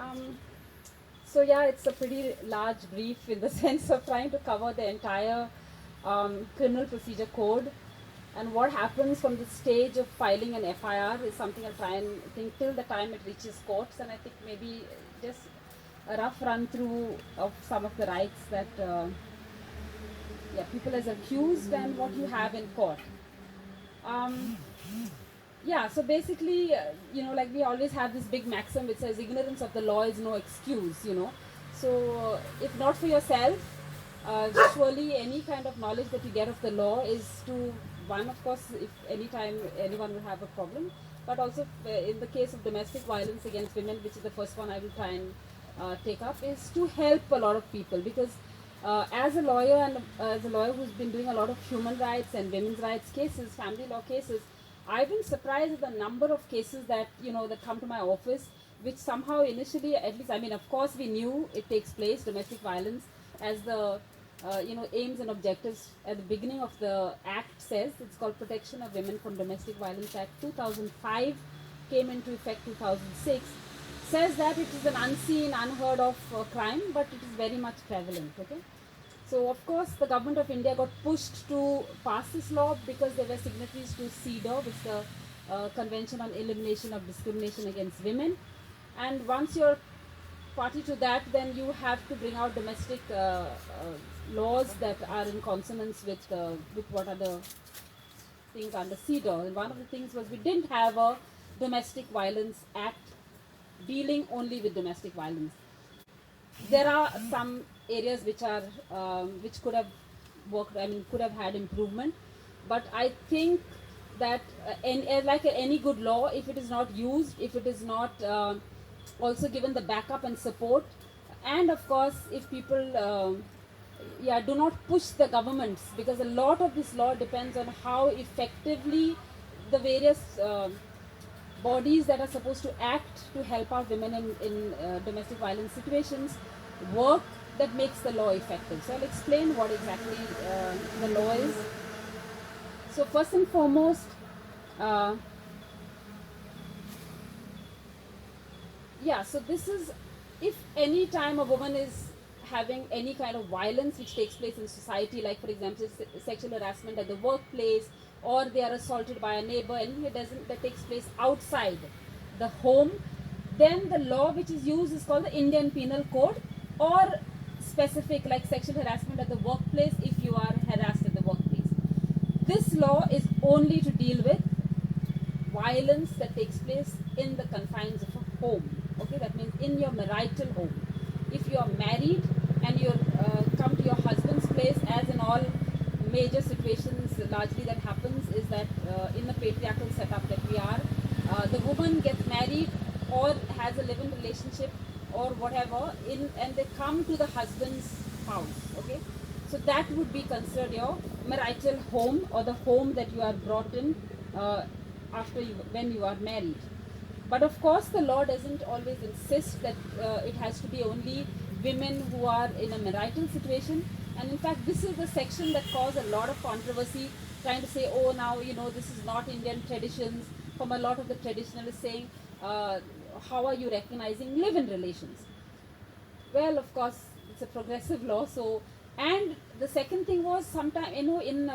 Um, so yeah, it's a pretty large brief in the sense of trying to cover the entire criminal procedure code, and what happens from the stage of filing an FIR is something I'll try and think till the time it reaches courts, and I think maybe just a rough run through of some of the rights that people as accused and what you have in court. Um, yeah, so basically, like we always have this big maxim which says ignorance of the law is no excuse. So, if not for yourself, surely any kind of knowledge that you get of the law is to, one, of course, if any time anyone will have a problem, but also in the case of domestic violence against women, which is the first one I will try and take up, is to help a lot of people, because as a lawyer and as a lawyer who's been doing a lot of human rights and women's rights cases, family law cases, I've been surprised at the number of cases that that come to my office, which somehow initially, at least, I mean, of course, we knew it takes place, domestic violence, as the aims and objectives at the beginning of the act says. It's called Protection of Women from Domestic Violence Act 2005, came into effect 2006. Says that it is an unseen, unheard of crime, but it is very much prevalent. Okay. So of course the government of India got pushed to pass this law because they were signatories to CEDAW, which is the Convention on Elimination of Discrimination Against Women. And once you're party to that, then you have to bring out domestic laws that are in consonance with what are the things under CEDAW. And one of the things was we didn't have a domestic violence act dealing only with domestic violence. There are some areas which are which could have worked, I mean, could have had improvement, but I think that like any good law, if it is not used, if it is not also given the backup and support, and of course if people do not push the governments, because a lot of this law depends on how effectively the various bodies that are supposed to act to help out women in domestic violence situations work, that makes the law effective. So I'll explain what exactly the law is. So first and foremost, so this is, if any time a woman is having any kind of violence which takes place in society, like for example sexual harassment at the workplace, or they are assaulted by a neighbor, anything that takes place outside the home, then the law which is used is called the Indian Penal Code, or specific like sexual harassment at the workplace if you are harassed at the workplace. This law is only to deal with violence that takes place in the confines of a home. Okay, that means in your marital home. If you are married and you come to your husband's place, as in all major situations largely that happens is that in the patriarchal setup that we are, the woman gets married or has a live-in relationship or whatever and they come to the husband's house. Okay, so that would be considered your marital home, or the home that you are brought in when you are married. But of course the law doesn't always insist that it has to be only women who are in a marital situation. And in fact this is the section that caused a lot of controversy, trying to say, oh, now this is not Indian traditions, from a lot of the traditionalists saying, how are you recognizing live-in relations? Well, of course it's a progressive law. So, and the second thing was, sometimes in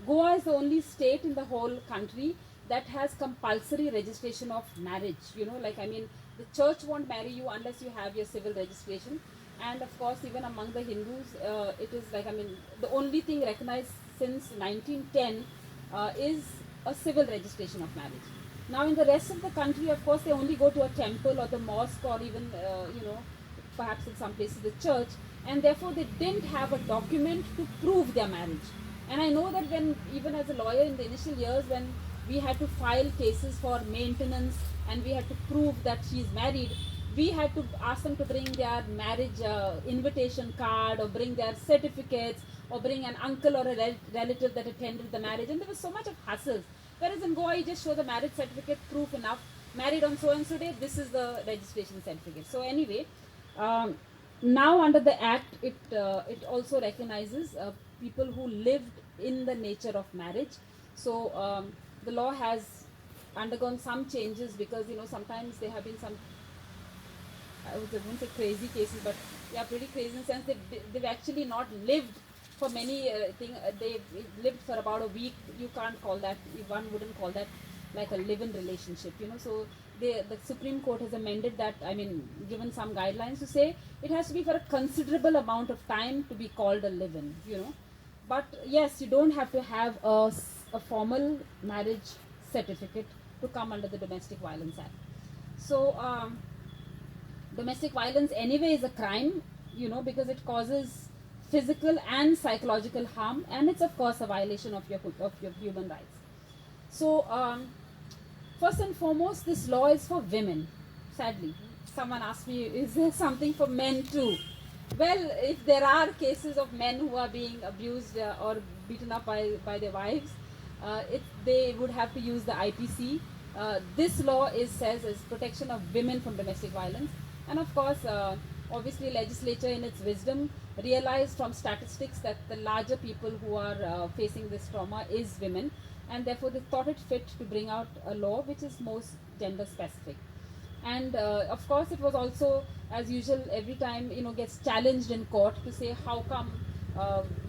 Goa is the only state in the whole country that has compulsory registration of marriage. Like, I mean, the church won't marry you unless you have your civil registration. And of course even among the Hindus, it is like, I mean, the only thing recognized since 1910 is a civil registration of marriage. Now in the rest of the country, of course, they only go to a temple or the mosque, or even perhaps in some places the church, and therefore they didn't have a document to prove their marriage. And I know that when, even as a lawyer in the initial years, when we had to file cases for maintenance and we had to prove that she is married, we had to ask them to bring their marriage invitation card, or bring their certificates, or bring an uncle or a relative that attended the marriage, and there was so much of hassles. Whereas in Goa, you just show the marriage certificate, proof enough, married on so and so day, this is the registration certificate. So anyway, now under the act, it also recognizes people who lived in the nature of marriage. So the law has undergone some changes, because sometimes there have been some I wouldn't say crazy cases, but yeah, pretty crazy in the sense they've actually not lived for many they lived for about a week. You can't call that, one wouldn't call that like a live-in relationship, so the Supreme Court has amended that, I mean, given some guidelines to say it has to be for a considerable amount of time to be called a live-in, but yes, you don't have to have a formal marriage certificate to come under the Domestic Violence Act. So domestic violence anyway is a crime, because it causes physical and psychological harm, and it's of course a violation of your human rights. So first and foremost, this law is for women. Sadly, someone asked me, is there something for men too? Well, if there are cases of men who are being abused or beaten up by their wives, they would have to use the IPC. This law says is protection of women from domestic violence, and of course, obviously, legislature in its wisdom realized from statistics that the larger people who are facing this trauma is women, and therefore they thought it fit to bring out a law which is most gender specific. And of course, it was also, as usual, every time gets challenged in court to say how come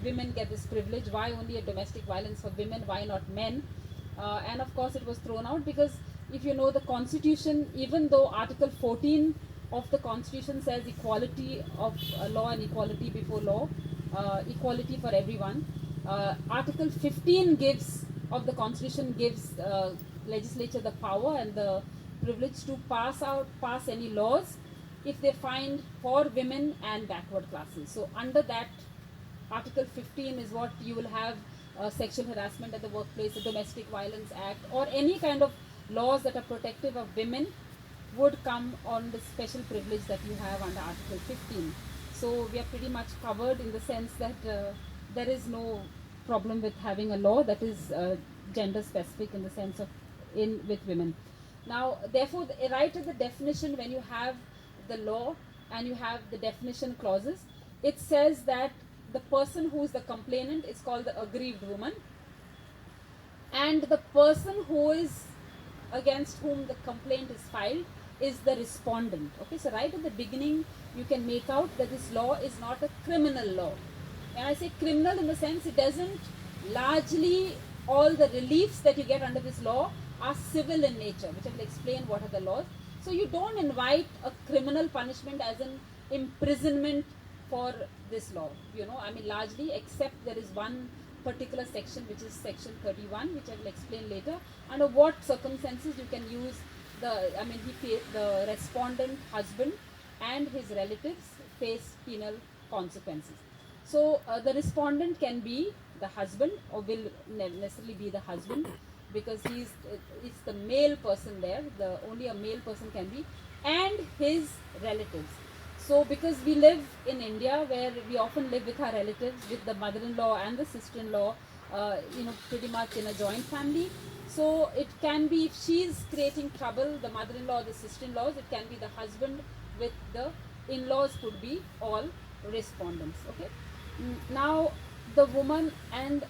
women get this privilege, why only a domestic violence for women, why not men? And of course, it was thrown out because if you know the Constitution, even though Article 14 of the Constitution says equality of law and equality before law, equality for everyone, Article 15 of the Constitution gives legislature the power and the privilege to pass any laws if they find for women and backward classes. So under that Article 15 is what you will have sexual harassment at the workplace, the Domestic Violence Act, or any kind of laws that are protective of women would come on the special privilege that you have under Article 15. So we are pretty much covered in the sense that there is no problem with having a law that is gender specific in the sense of with women. Now, therefore, right at the definition, when you have the law and you have the definition clauses, it says that the person who is the complainant is called the aggrieved woman, and the person who is against whom the complaint is filed is the respondent. Okay, so right at the beginning, you can make out that this law is not a criminal law. And I say criminal in the sense it doesn't largely, all the reliefs that you get under this law are civil in nature, which I will explain what are the laws. So you don't invite a criminal punishment as an imprisonment for this law, I mean largely, except there is one particular section which is section 31, which I will explain later, under what circumstances you can use the respondent husband and his relatives face penal consequences. So the respondent can be the husband, or will necessarily be the husband, because it's the male person there, only a male person can be, and his relatives. So because we live in India where we often live with our relatives, with the mother-in-law and the sister-in-law, pretty much in a joint family. So it can be, if she's creating trouble, the mother-in-law, the sister-in-laws, it can be the husband with the in-laws, could be all respondents. Okay. Now the woman, and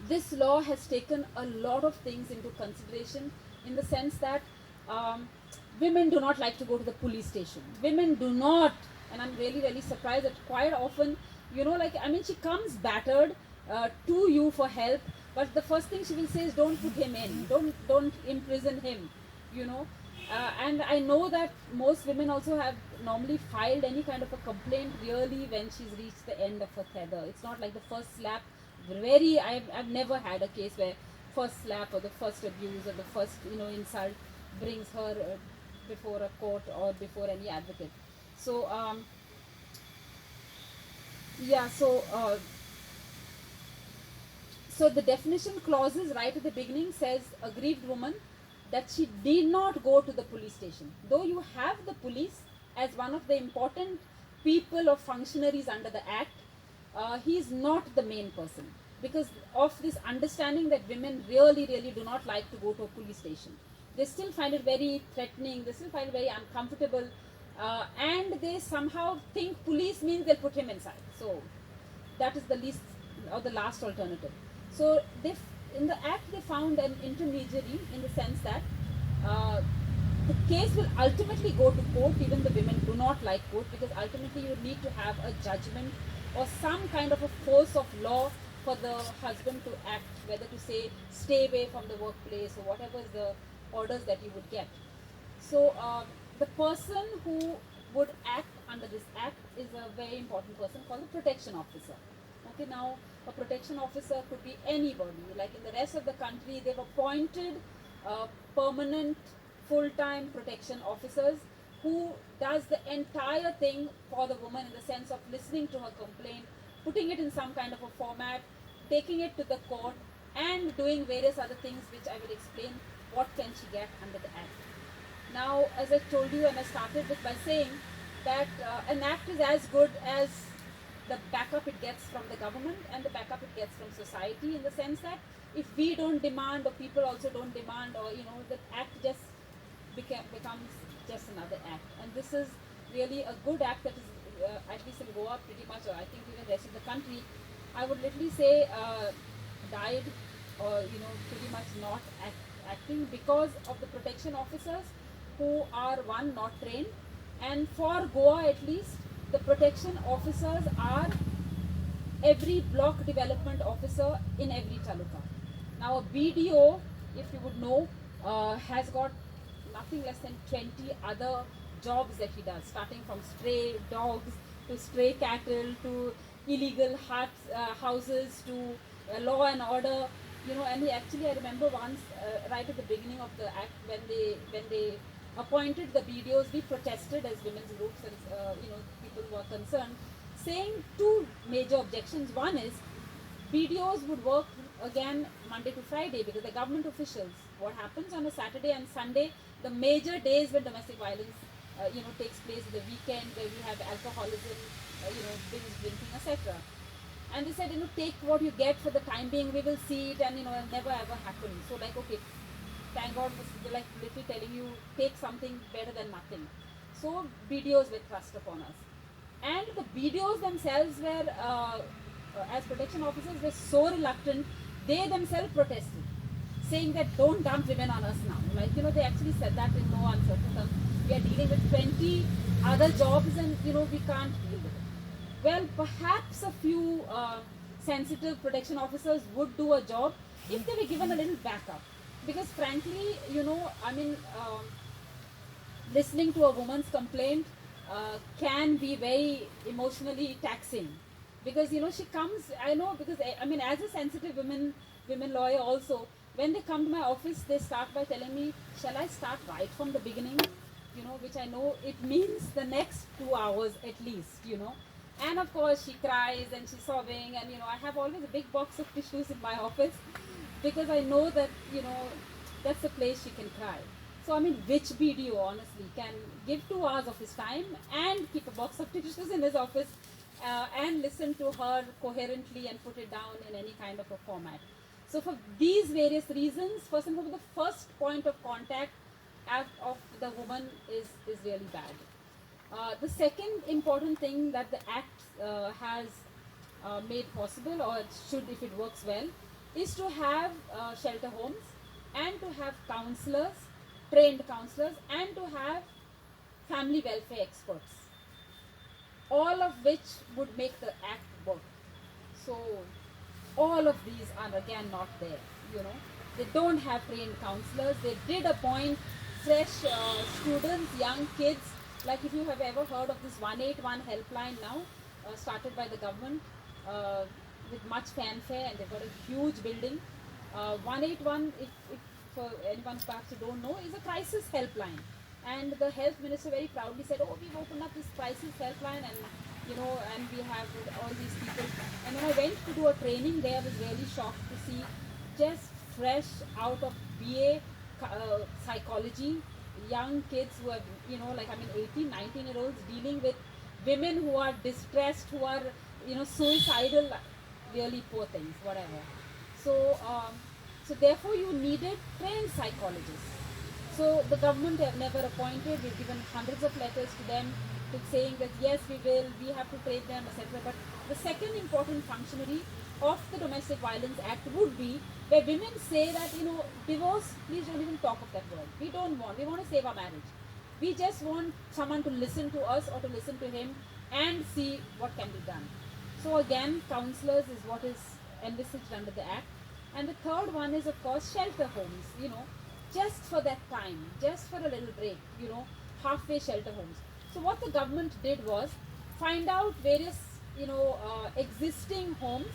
this law has taken a lot of things into consideration in the sense that women do not like to go to the police station. Women do not, and I'm really, really surprised that quite often, she comes battered to you for help, but the first thing she will say is, don't put him in, don't imprison him, and I know that most women also have normally filed any kind of a complaint really when she's reached the end of her tether. It's not like the first slap. I've never had a case where first slap or the first abuse or the first insult brings her before a court or before any advocate. So so the definition clauses right at the beginning says aggrieved woman, that she did not go to the police station. Though you have the police as one of the important people or functionaries under the act, he is not the main person, because of this understanding that women really, really do not like to go to a police station. They still find it very threatening, they still find it very uncomfortable, and they somehow think police means they'll put him inside. So that is the least or the last alternative. So in the act they found an intermediary, in the sense that the case will ultimately go to court. Even the women do not like court, because ultimately you need to have a judgment or some kind of a force of law for the husband to act, whether to say stay away from the workplace or whatever is the orders that you would get. So the person who would act under this act is a very important person called the protection officer. Okay, now a protection officer could be anybody. Like in the rest of the country, they've appointed permanent full-time protection officers who does the entire thing for the woman, in the sense of listening to her complaint, putting it in some kind of a format, taking it to the court, and doing various other things which I will explain what can she get under the act. Now, as I told you, and I started with by saying that an act is as good as the backup it gets from the government and the backup it gets from society, in the sense that if we don't demand, or people also don't demand, or the act just becomes just another act. And this is really a good act that is at least in Goa pretty much, or I think even the rest of the country, I would literally say died, or pretty much not acting, because of the protection officers who are, one, not trained, and for Goa at least, the protection officers are every block development officer in every taluka. Now a BDO, if you would know, has got nothing less than 20 other jobs that he does, starting from stray dogs to stray cattle to illegal huts, houses, to law and order. And I remember once, right at the beginning of the act, when they appointed the BDOs, we protested as women's groups, and people were concerned, saying two major objections. One is BDOs would work again Monday to Friday, because the government officials, what happens on a Saturday and Sunday, the major days when domestic violence takes place, the weekend where we have alcoholism, binge drinking, etc. And they said, take what you get for the time being, we will see it, and it'll never ever happen. So like, okay, thank God, they're like literally telling you, take something better than nothing. So BDOs were thrust upon us. And the BDOs themselves were, as protection officers, were so reluctant, they themselves protested, saying that don't dump women on us now. Like, they actually said that in no uncertain terms. We are dealing with 20 other jobs, and, we can't deal with it. Well, perhaps a few sensitive protection officers would do a job if they were given a little backup. Because frankly, listening to a woman's complaint can be very emotionally taxing, because she comes, I know, because as a sensitive women lawyer also, when they come to my office, they start by telling me, shall I start right from the beginning, which I know it means the next 2 hours at least, and of course she cries and she's sobbing, and I have always a big box of tissues in my office, because I know that that's the place she can cry. So which BDO honestly can give 2 hours of his time and keep a box of tissues in his office and listen to her coherently and put it down in any kind of a format? So for these various reasons, first and foremost, the first point of contact of the woman is really bad. The second important thing that the Act has made possible, or it should if it works well, is to have shelter homes, and to have counselors, trained counselors, and to have family welfare experts, all of which would make the Act work. So all of these are again not there. They don't have trained counselors. They did appoint fresh students, young kids. Like, if you have ever heard of this 181 helpline now, started by the government with much fanfare, and they've got a huge building. 181, if for anyone perhaps you don't know, is a crisis helpline. And the health minister very proudly said, oh, we've opened up this crisis helpline, and and we have all these people. And when I went to do a training there, I was really shocked to see just fresh out of BA psychology, young kids who are, 18, 19-year-olds dealing with women who are distressed, who are, suicidal, really poor things, whatever. So, so therefore you needed trained psychologists. So the government have never appointed. We've given hundreds of letters to them saying that yes, we will, we have to train them, etc. But the second important functionary of the Domestic Violence Act would be where women say that, divorce, please don't even talk of that word. We want to save our marriage. We just want someone to listen to us or to listen to him and see what can be done. So again, counselors is what is envisaged under the Act. And the third one is, of course, shelter homes, just for that time, just for a little break, halfway shelter homes. So what the government did was find out various, existing homes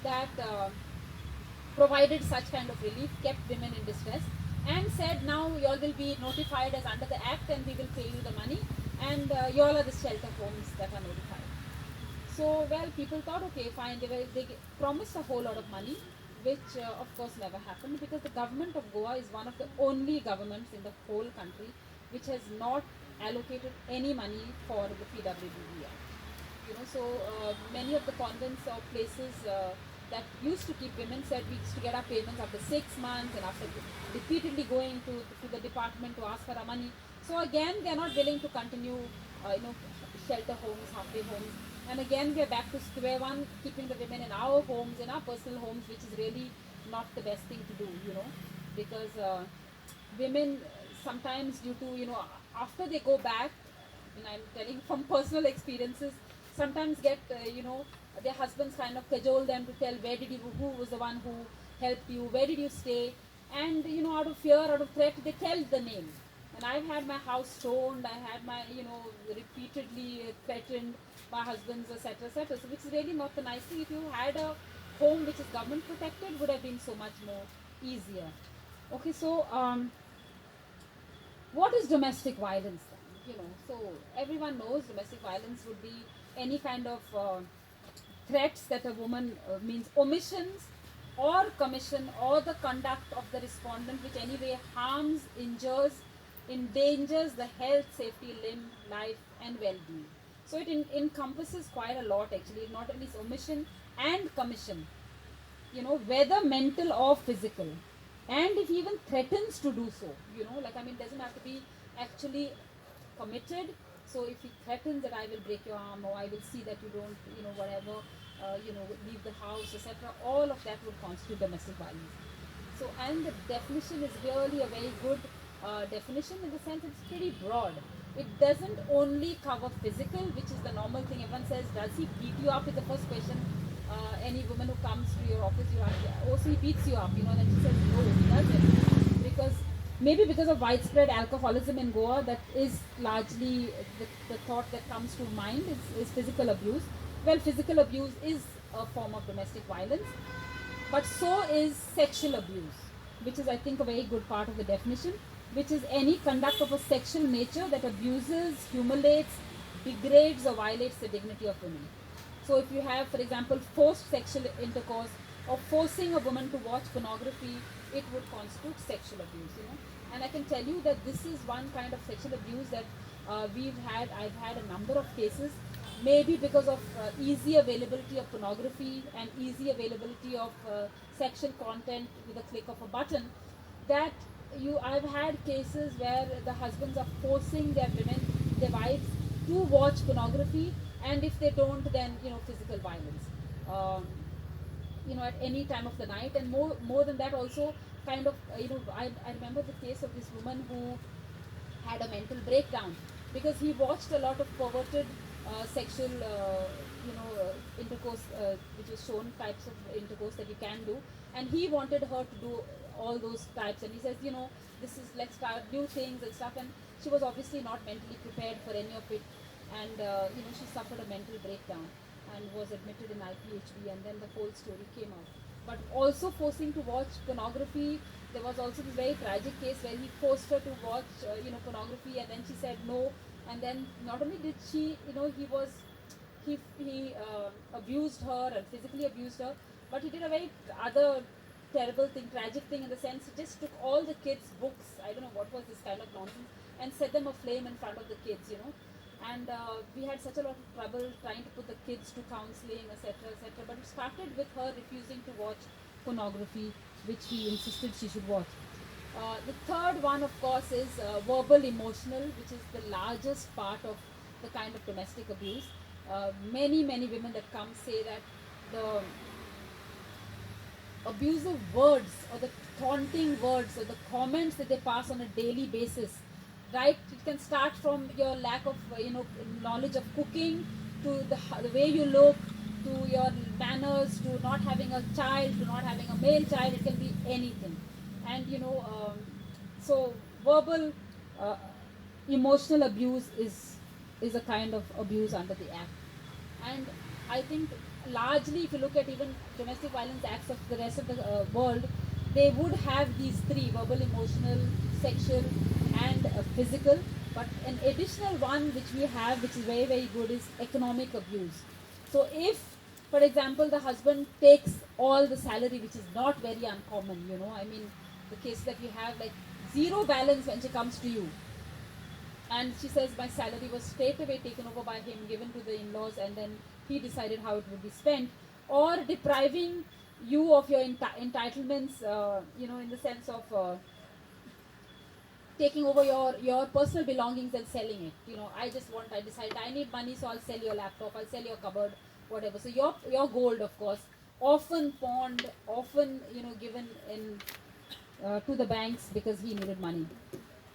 that provided such kind of relief, kept women in distress, and said, now you all will be notified as under the Act and we will pay you the money, and you all are the shelter homes that are notified. So, well, people thought, okay, fine, they promised a whole lot of money, which of course never happened, because the government of Goa is one of the only governments in the whole country which has not allocated any money for the PWBB Act. So many of the convents or places that used to keep women said we used to get our payments after 6 months and after repeatedly going to the department to ask for our money. So again, they are not willing to continue, shelter homes, halfway homes. And again, we are back to square one, keeping the women in our homes, in our personal homes, which is really not the best thing to do, because women sometimes due to, after they go back, and I'm telling from personal experiences, sometimes get, their husbands kind of cajole them to tell who was the one who helped you, where did you stay, and, out of fear, out of threat, they tell the name. And I've had my house stoned, I had my, repeatedly threatened by husbands, etc., etc. So, which is really not the nice thing. If you had a home which is government protected, would have been so much more easier. Okay, so what is domestic violence then? So everyone knows domestic violence would be any kind of threats that a woman means omissions or commission or the conduct of the respondent which anyway harms, injures, endangers the health, safety, limb, life and well-being. So it encompasses quite a lot actually. It not only is omission and commission, whether mental or physical, and if he even threatens to do so, it doesn't have to be actually committed. So if he threatens that I will break your arm or I will see that you don't, whatever, leave the house, etc., all of that would constitute domestic violence. So, and the definition is really a very good definition in the sense it's pretty broad. It doesn't only cover physical, which is the normal thing. Everyone says, does he beat you up? Is the first question. Any woman who comes to your office, you ask, oh, so he beats you up, then she says, no, he doesn't. Maybe because of widespread alcoholism in Goa, that is largely the thought that comes to mind is physical abuse. Well, physical abuse is a form of domestic violence, but so is sexual abuse, which is, I think, a very good part of the definition, which is any conduct of a sexual nature that abuses, humiliates, degrades or violates the dignity of women. So if you have, for example, forced sexual intercourse or forcing a woman to watch pornography, it would constitute sexual abuse, And I can tell you that this is one kind of sexual abuse that I've had a number of cases, maybe because of easy availability of pornography and easy availability of sexual content with a click of a button, that I've had cases where the husbands are forcing their wives to watch pornography, and if they don't, then physical violence. At any time of the night, and more than that also kind of, I remember the case of this woman who had a mental breakdown because he watched a lot of perverted sexual intercourse, which was shown types of intercourse that you can do, and he wanted her to do all those types, and he says, let's start new things and stuff, and she was obviously not mentally prepared for any of it, and she suffered a mental breakdown and was admitted in IPHB, and then the whole story came out. But also forcing to watch pornography. There was also this very tragic case where he forced her to watch, pornography, and then she said no. And then not only did she, he abused her and physically abused her, but he did a very other terrible thing, tragic thing in the sense he just took all the kids' books. I don't know what was this kind of nonsense, and set them aflame in front of the kids, And we had such a lot of trouble trying to put the kids to counseling, etc., etc. But it started with her refusing to watch pornography, which he insisted she should watch. The third one, of course, is verbal emotional, which is the largest part of the kind of domestic abuse. Many women that come say that the abusive words or the taunting words or the comments that they pass on a daily basis, right? It can start from your lack of knowledge of cooking, to the way you look, to your manners, to not having a child, to not having a male child. It can be anything. And so verbal uh, emotional abuse is a kind of abuse under the act. And I think largely, if you look at even domestic violence acts of the rest of the world, they would have these three: verbal, emotional, sexual, and physical. But an additional one which we have, which is very, very good, is economic abuse. So if, for example, the husband takes all the salary, which is not very uncommon, I mean, the case that you have, like, zero balance when she comes to you, and she says my salary was straight away taken over by him, given to the in-laws, and then he decided how it would be spent, or depriving you of your entitlements, in the sense of taking over your personal belongings and selling it. I decided I need money, so I'll sell your laptop, I'll sell your cupboard, whatever. So your gold, of course, often pawned, often given in to the banks because he needed money.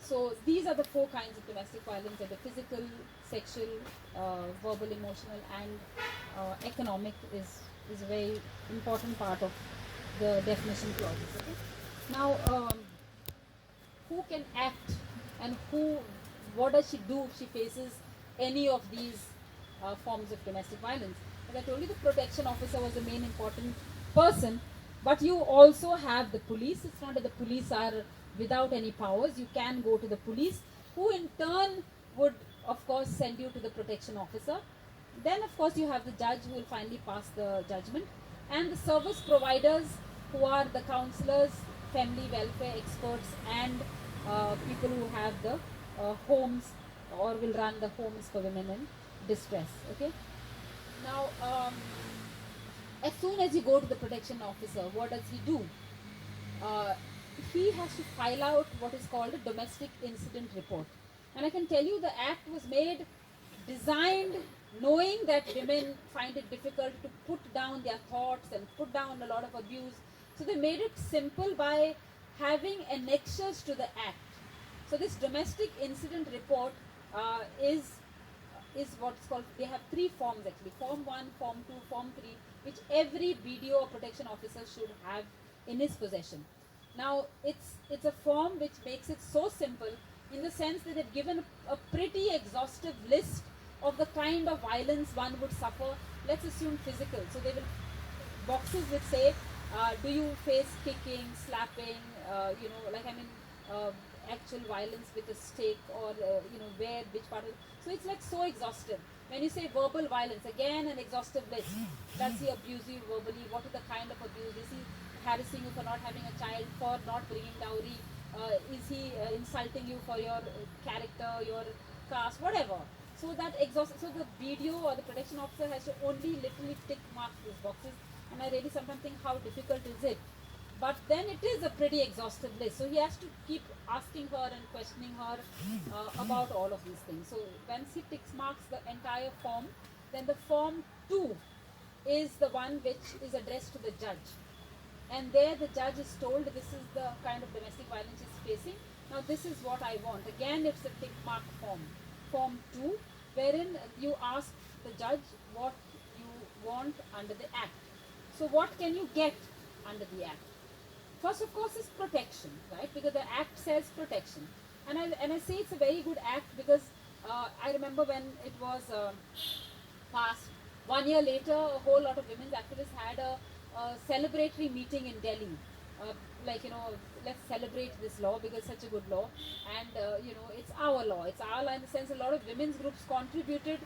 So these are the four kinds of domestic violence: the physical, sexual, verbal, emotional, and economic is a very important part of the definition clauses. Okay? Now, who can act, and what does she do if she faces any of these forms of domestic violence? As I told you, the protection officer was the main important person, but you also have the police. It's not that the police are without any powers. You can go to the police, who in turn would, of course, send you to the protection officer. Then, of course, you have the judge, who will finally pass the judgment, and the service providers, who are the counselors, family welfare experts, and people who have the homes, or will run the homes for women in distress. Okay. Now, as soon as you go to the protection officer, what does he do? Uh, he has to file out what is called a domestic incident report. And I can tell you, the act was designed knowing that women find it difficult to put down their thoughts and put down a lot of abuse. So they made it simple by having annexures to the act. So this domestic incident report is what's called, they have three forms actually: form 1, form 2, form 3, which every BDO or protection officer should have in his possession. Now, it's a form which makes it so simple, in the sense that they've given a pretty exhaustive list of the kind of violence one would suffer. Let's assume physical. So they will, boxes which say, do you face kicking, slapping, uh, actual violence with a stake, or where, which part of. So it's like so exhaustive. When you say verbal violence, again an exhaustive list. Does he abuse you verbally? What is the kind of abuse? Is he harassing you for not having a child, for not bringing dowry? Is he insulting you for your character, your caste, whatever? So that so the BDO or the protection officer has to only literally tick mark these boxes, and I really sometimes think, how difficult is it? But then it is a pretty exhaustive list, so he has to keep asking her and questioning her about all of these things. So once he ticks marks the entire form, then the form 2 is the one which is addressed to the judge, and there the judge is told, this is the kind of domestic violence he's facing. Now this is what I want. Again, it's a tick mark form 2, wherein you ask the judge what you want under the act. So what can you get under the act? First, of course, is protection, right? Because the act says protection, and I say it's a very good act because I remember when it was passed. 1 year later, a whole lot of women's activists had a celebratory meeting in Delhi, let's celebrate this law because it's such a good law, and it's our law. It's our law in the sense a lot of women's groups contributed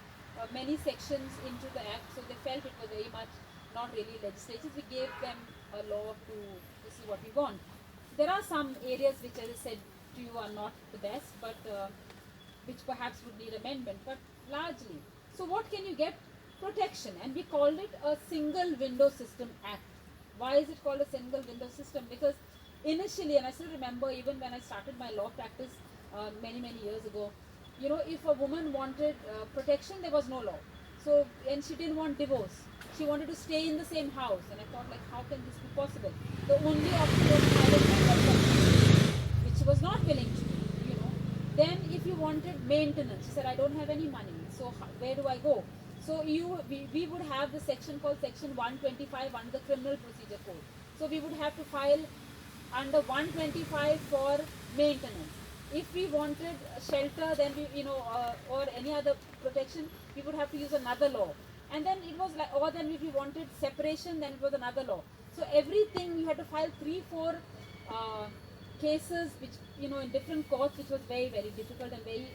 many sections into the act, so they felt it was very much not really legislative. We gave them a law to, this is what we want. There are some areas which, as I said to you, are not the best, but which perhaps would need amendment, but largely. So what can you get? Protection, and we called it a single window system act. Why is it called a single window system? Because initially, and I still remember even when I started my law practice many years ago, if a woman wanted protection, there was no law. So, and she didn't want divorce. She wanted to stay in the same house, and I thought, like, how can this be possible? The only option was private rental, which she was not willing to do, you know. Then if you wanted maintenance, she said, I don't have any money, so where do I go? So we would have the section called section 125 under the criminal procedure code. So we would have to file under 125 for maintenance. If we wanted shelter, then we, or any other protection, we would have to use another law. And then it was like, or then if we wanted separation, then it was another law. So everything you had to file 3-4 cases, which, in different courts, which was very, very difficult, and very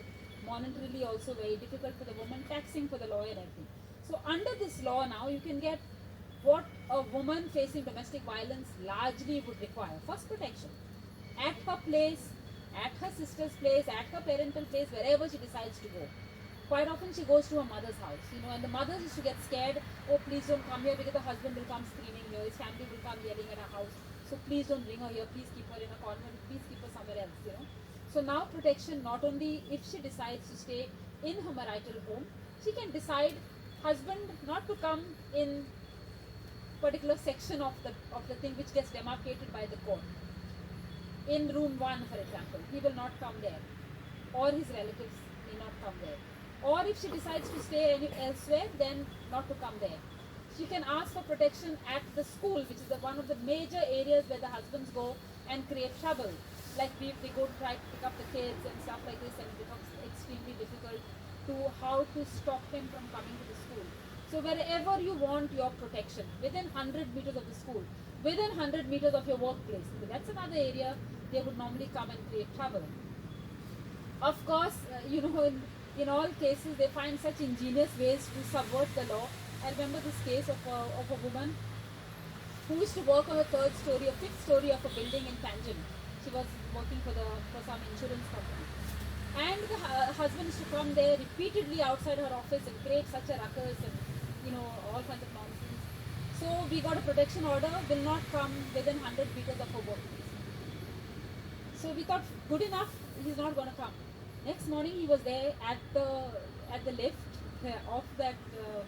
monetarily also very difficult for the woman, taxing for the lawyer and everything. So under this law now, you can get what a woman facing domestic violence largely would require. First, protection at her place, at her sister's place, at her parental place, wherever she decides to go. Quite often she goes to her mother's house, and the mother used to get scared. Oh, please don't come here, because the husband will come screaming here, his family will come yelling at her house. So please don't bring her here, please keep her in a convent, please keep her somewhere else. So now protection, not only if she decides to stay in her marital home, she can decide husband not to come in particular section of the thing which gets demarcated by the court. In room 1, for example, he will not come there, or his relatives may not come there. Or if she decides to stay elsewhere, then not to come there. She can ask for protection at the school, which is one of the major areas where the husbands go and create trouble. Like they go to try to pick up the kids and stuff like this, and it becomes extremely difficult to how to stop him from coming to the school. So wherever you want your protection, within 100 meters of the school, within 100 meters of your workplace, that's another area they would normally come and create trouble. Of course, in all cases, they find such ingenious ways to subvert the law. I remember this case of a woman who used to work on a fifth story of a building in Tangent. She was working for some insurance company. And the husband used to come there repeatedly outside her office and create such a ruckus and, all kinds of nonsense. So we got a protection order, will not come within 100 meters of her workplace. So we thought, good enough, he's not going to come. Next morning he was there at the lift of that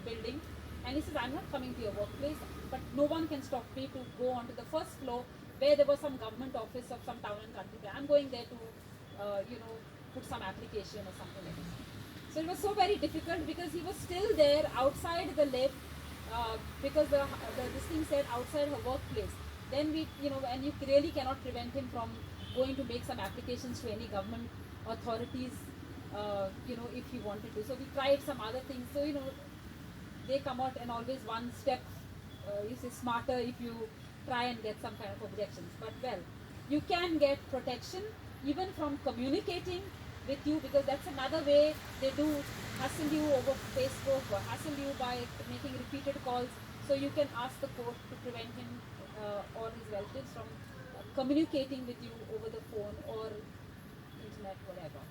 building, and he says, I'm not coming to your workplace, but no one can stop me to go onto the first floor where there was some government office of some town and country. I'm going there to, put some application or something like this. So it was so very difficult because he was still there outside the lift because this thing said outside her workplace. Then and you really cannot prevent him from going to make some applications to any government authorities, if he wanted to. So we tried some other things. So, they come out and always one step, smarter if you try and get some kind of objections. But well, you can get protection even from communicating with you, because that's another way they do hassle you over Facebook or hassle you by making repeated calls. So you can ask the court to prevent him or his relatives from communicating with you over the phone or internet, whatever.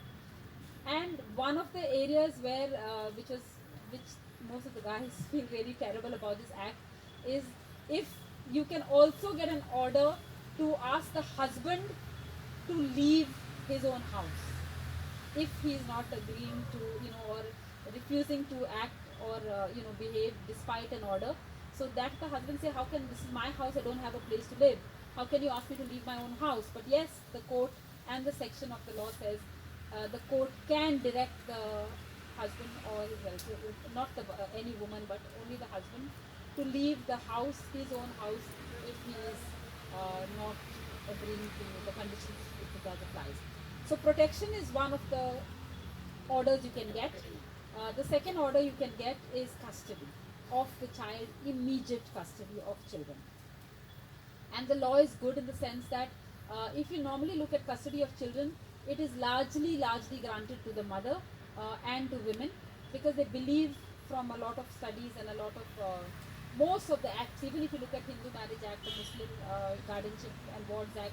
And one of the areas where which most of the guys feel really terrible about this act is if you can also get an order to ask the husband to leave his own house if he is not agreeing to, or refusing to act or behave despite an order. So that the husband say, how can, this is my house, I don't have a place to live, how can you ask me to leave my own house? But yes, the court and the section of the law says the court can direct the husband or his relative, not any woman, but only the husband, to leave the house, his own house, if he is not agreeing to the conditions if it does applies. So protection is one of the orders you can get. The second order you can get is custody of the child, immediate custody of children. And the law is good in the sense that if you normally look at custody of children, it is largely granted to the mother and to women, because they believe from a lot of studies and a lot of most of the acts, even if you look at Hindu Marriage Act, the Muslim Guardianship and Wards Act,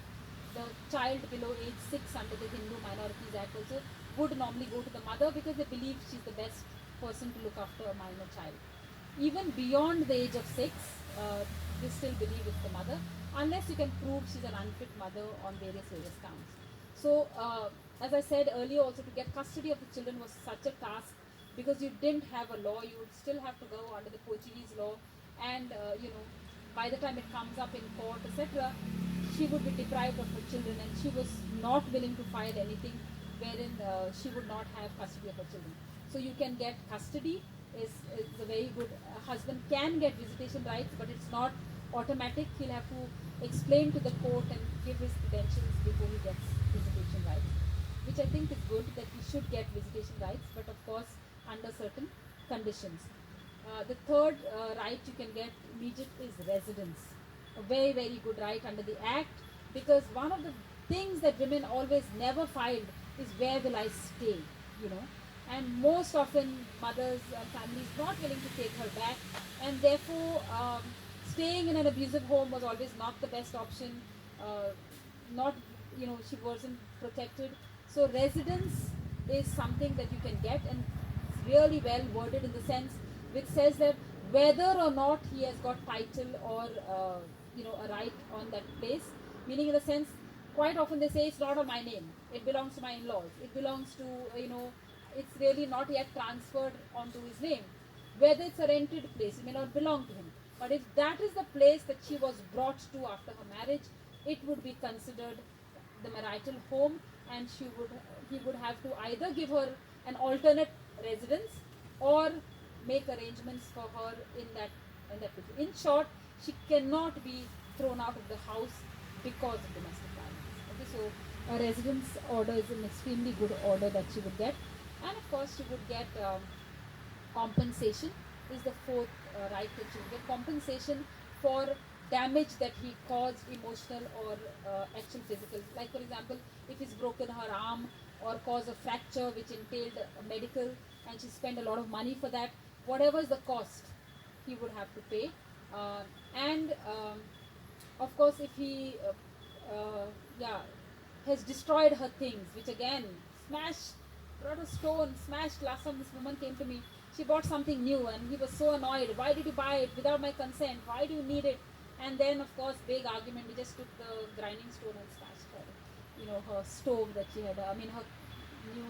the child below age 6 under the Hindu Minorities Act also would normally go to the mother, because they believe she's the best person to look after a minor child. Even beyond the age of 6, they still believe it's the mother, unless you can prove she's an unfit mother on various counts. So, as I said earlier also, to get custody of the children was such a task, because you didn't have a law. You would still have to go under the Portuguese law and by the time it comes up in court, etc., she would be deprived of her children, and she was not willing to file anything wherein she would not have custody of her children. So you can get custody is a very good. Husband can get visitation rights, but it's not automatic. He'll have to explain to the court and give his credentials before he gets visitation rights, which I think is good, that he should get visitation rights, but of course under certain conditions. The third right you can get immediate is residence. A very, very good right under the Act, because one of the things that women always never filed is, where will I stay, you know. And most often mothers and families not willing to take her back, and therefore staying in an abusive home was always not the best option. Not, she wasn't protected. So residence is something that you can get, and it's really well worded in the sense which says that whether or not he has got title or a right on that place, meaning in the sense, quite often they say it's not on my name, it belongs to my in-laws, it belongs to, it's really not yet transferred onto his name. Whether it's a rented place, it may not belong to him, but if that is the place that she was brought to after her marriage, it would be considered the marital home, and he would have to either give her an alternate residence or make arrangements for her in that place. In short, she cannot be thrown out of the house because of domestic violence. Okay, so a residence order is an extremely good order that she would get, and of course she would get compensation is the fourth right that she would get. Compensation for damage that he caused, emotional or actual physical. Like for example, if he's broken her arm or caused a fracture which entailed medical, and she spent a lot of money for that, whatever is the cost, he would have to pay. And of course, if he has destroyed her things, which again, smashed, brought a stone, smashed. Last time this woman came to me, she bought something new, and he was so annoyed. Why did you buy it without my consent? Why do you need it? And then, of course, big argument. We just took the grinding stone and smashed her stove that she had. Her new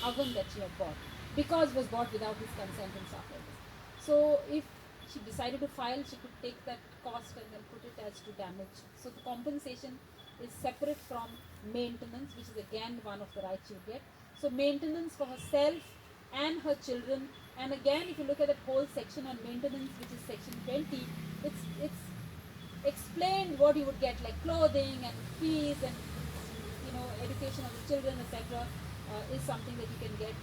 oven that she had bought, because it was bought without his consent and stuff like this. So if she decided to file, she could take that cost and then put it as to damage. So the compensation is separate from maintenance, which is again one of the rights you get. So maintenance for herself and her children. And again, if you look at that whole section on maintenance, which is section 20, it's explained what you would get, like clothing and fees and education of the children, etc. Is something that you can get,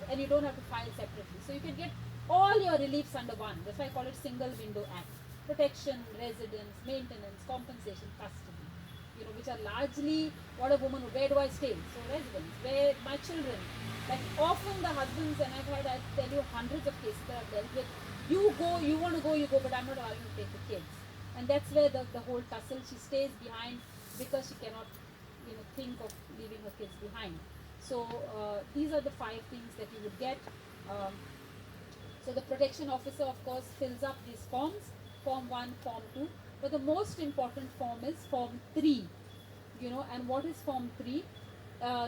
and you don't have to file separately. So you can get all your reliefs under one. That's why I call it single window act. Protection, residence, maintenance, compensation, custody, which are largely what a woman would. Where do I stay? So residence. Where my children? Like often the husbands, and I tell you hundreds of cases that I've dealt with, you go, you want to go, you go, but I'm not allowing you to take the kids. And that's where the whole tussle, she stays behind because she cannot, think of leaving her kids behind. So these are the 5 things that you would get. So the protection officer, of course, fills up these forms, form 1, form 2, but the most important form is form 3, and what is form 3?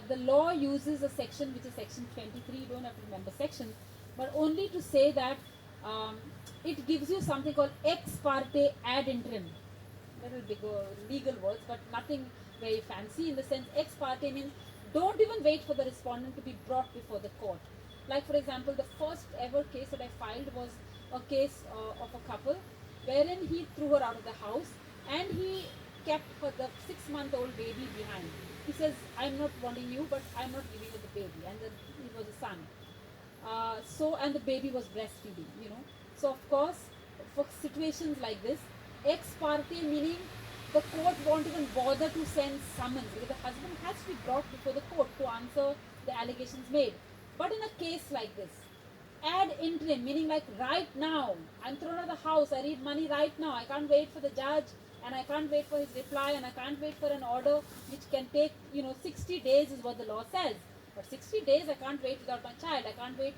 The law uses a section which is section 23, you don't have to remember section, but only to say that it gives you something called ex parte ad interim. Little bigger legal words, but nothing very fancy, in the sense ex parte means don't even wait for the respondent to be brought before the court. Like for example, the first ever case that I filed was a case of a couple wherein he threw her out of the house, and he kept the 6-month-old baby behind. He says, I'm not wanting you, but I'm not giving you the baby, and it was a son. And the baby was breastfeeding, So of course, for situations like this, ex parte meaning the court won't even bother to send summons, because the husband has to be brought before the court to answer the allegations made. But in a case like this, ad interim, meaning like right now, I'm thrown out of the house, I need money right now, I can't wait for the judge, and I can't wait for his reply, and I can't wait for an order which can take, 60 days is what the law says. But 60 days I can't wait without my child, I can't wait,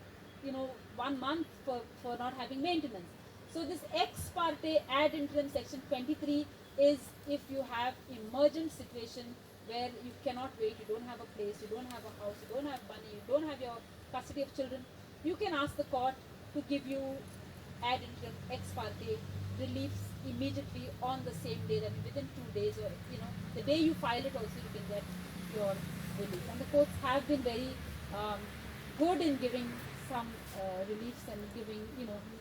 1 month for not having maintenance. So this ex parte ad interim section 23 is if you have emergent situation where you cannot wait, you don't have a place, you don't have a house, you don't have money, you don't have your custody of children, you can ask the court to give you ad interim ex parte reliefs immediately on the same day, that within 2 days, or the day you file it also you can get your relief. And the courts have been very good in giving some reliefs and giving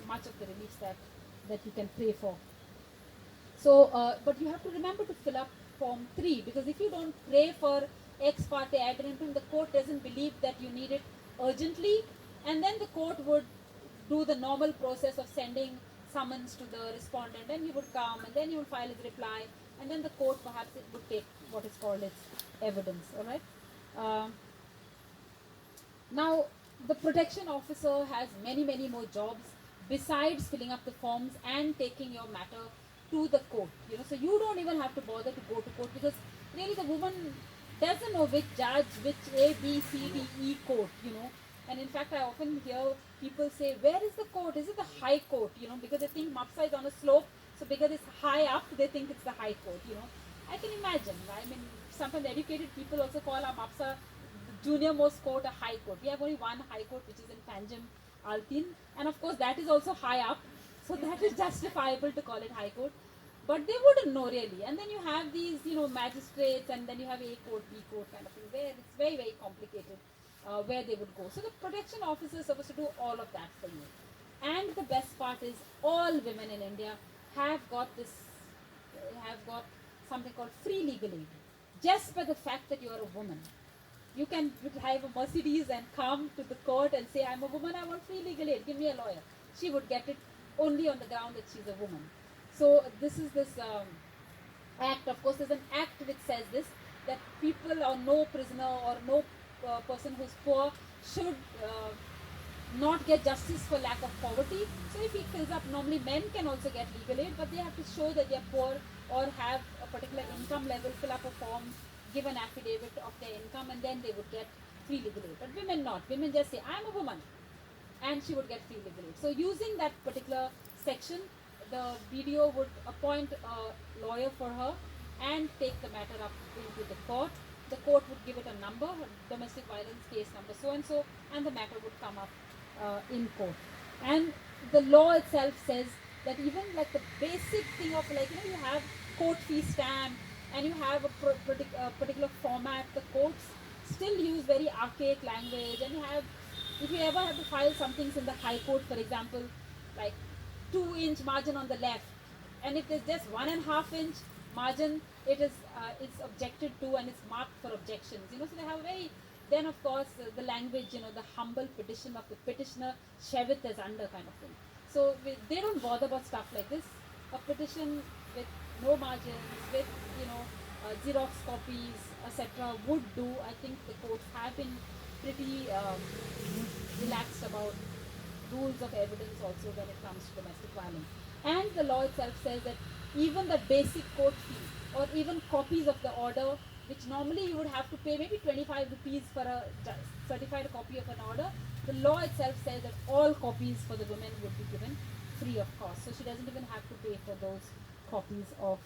much of the reliefs that you can pray for. So, but you have to remember to fill up Form 3, because if you don't pray for ex parte ad interim, the court doesn't believe that you need it urgently, and then the court would do the normal process of sending summons to the respondent, and he would come and then he would file his reply, and then the court perhaps it would take what is called its evidence. All right. Now, the protection officer has many more jobs besides filling up the forms and taking your matter to the court. So you don't even have to bother to go to court, because really the woman doesn't know which judge, which A, B, C, D, E court. And in fact, I often hear people say, "Where is the court? Is it the high court?" Because they think Mapsa is on a slope, so because it's high up, they think it's the high court. I can imagine. I mean, sometimes educated people also call our Mapsa junior most court a high court. We have only one high court, which is in Panjim, Altin, and of course that is also high up, so that is justifiable to call it high court. But they wouldn't know really. And then you have these, magistrates, and then you have A court, B court kind of thing, where it's very complicated where they would go. So the protection officer is supposed to do all of that for you. And the best part is, all women in India have got something called free legal aid, just by the fact that you are a woman. You can drive a Mercedes and come to the court and say, "I'm a woman, I want free legal aid, give me a lawyer." She would get it only on the ground that she's a woman. So this is this act. Of course, there's an act which says this, that people, or no prisoner or no person who's poor should not get justice for lack of poverty. So if he fills up, normally men can also get legal aid, but they have to show that they're poor or have a particular income level, fill up a form, give an affidavit of their income, and then they would get free legal aid. But women not. Women just say, "I'm a woman," and she would get free legal aid. So using that particular section, the BDO would appoint a lawyer for her and take the matter up into the court. The court would give it a number, domestic violence case number so and so, and the matter would come up in court. And the law itself says that even like the basic thing of you have court fee stamp, and you have a particular format. The courts still use very archaic language, and if you ever have to file some things in the high court, for example, like 2-inch margin on the left, and if there's just 1.5-inch margin, it's objected to and it's marked for objections. So they have then of course the language, the humble petition of the petitioner, shevit as under kind of thing. So they don't bother about stuff like this. A petition with no margins, with Xerox copies, etc. would do. I think the courts have been pretty relaxed about rules of evidence also when it comes to domestic violence. And the law itself says that even the basic court fee, or even copies of the order, which normally you would have to pay maybe 25 rupees for a certified copy of an order, the law itself says that all copies for the women would be given free of cost. So she doesn't even have to pay for those copies of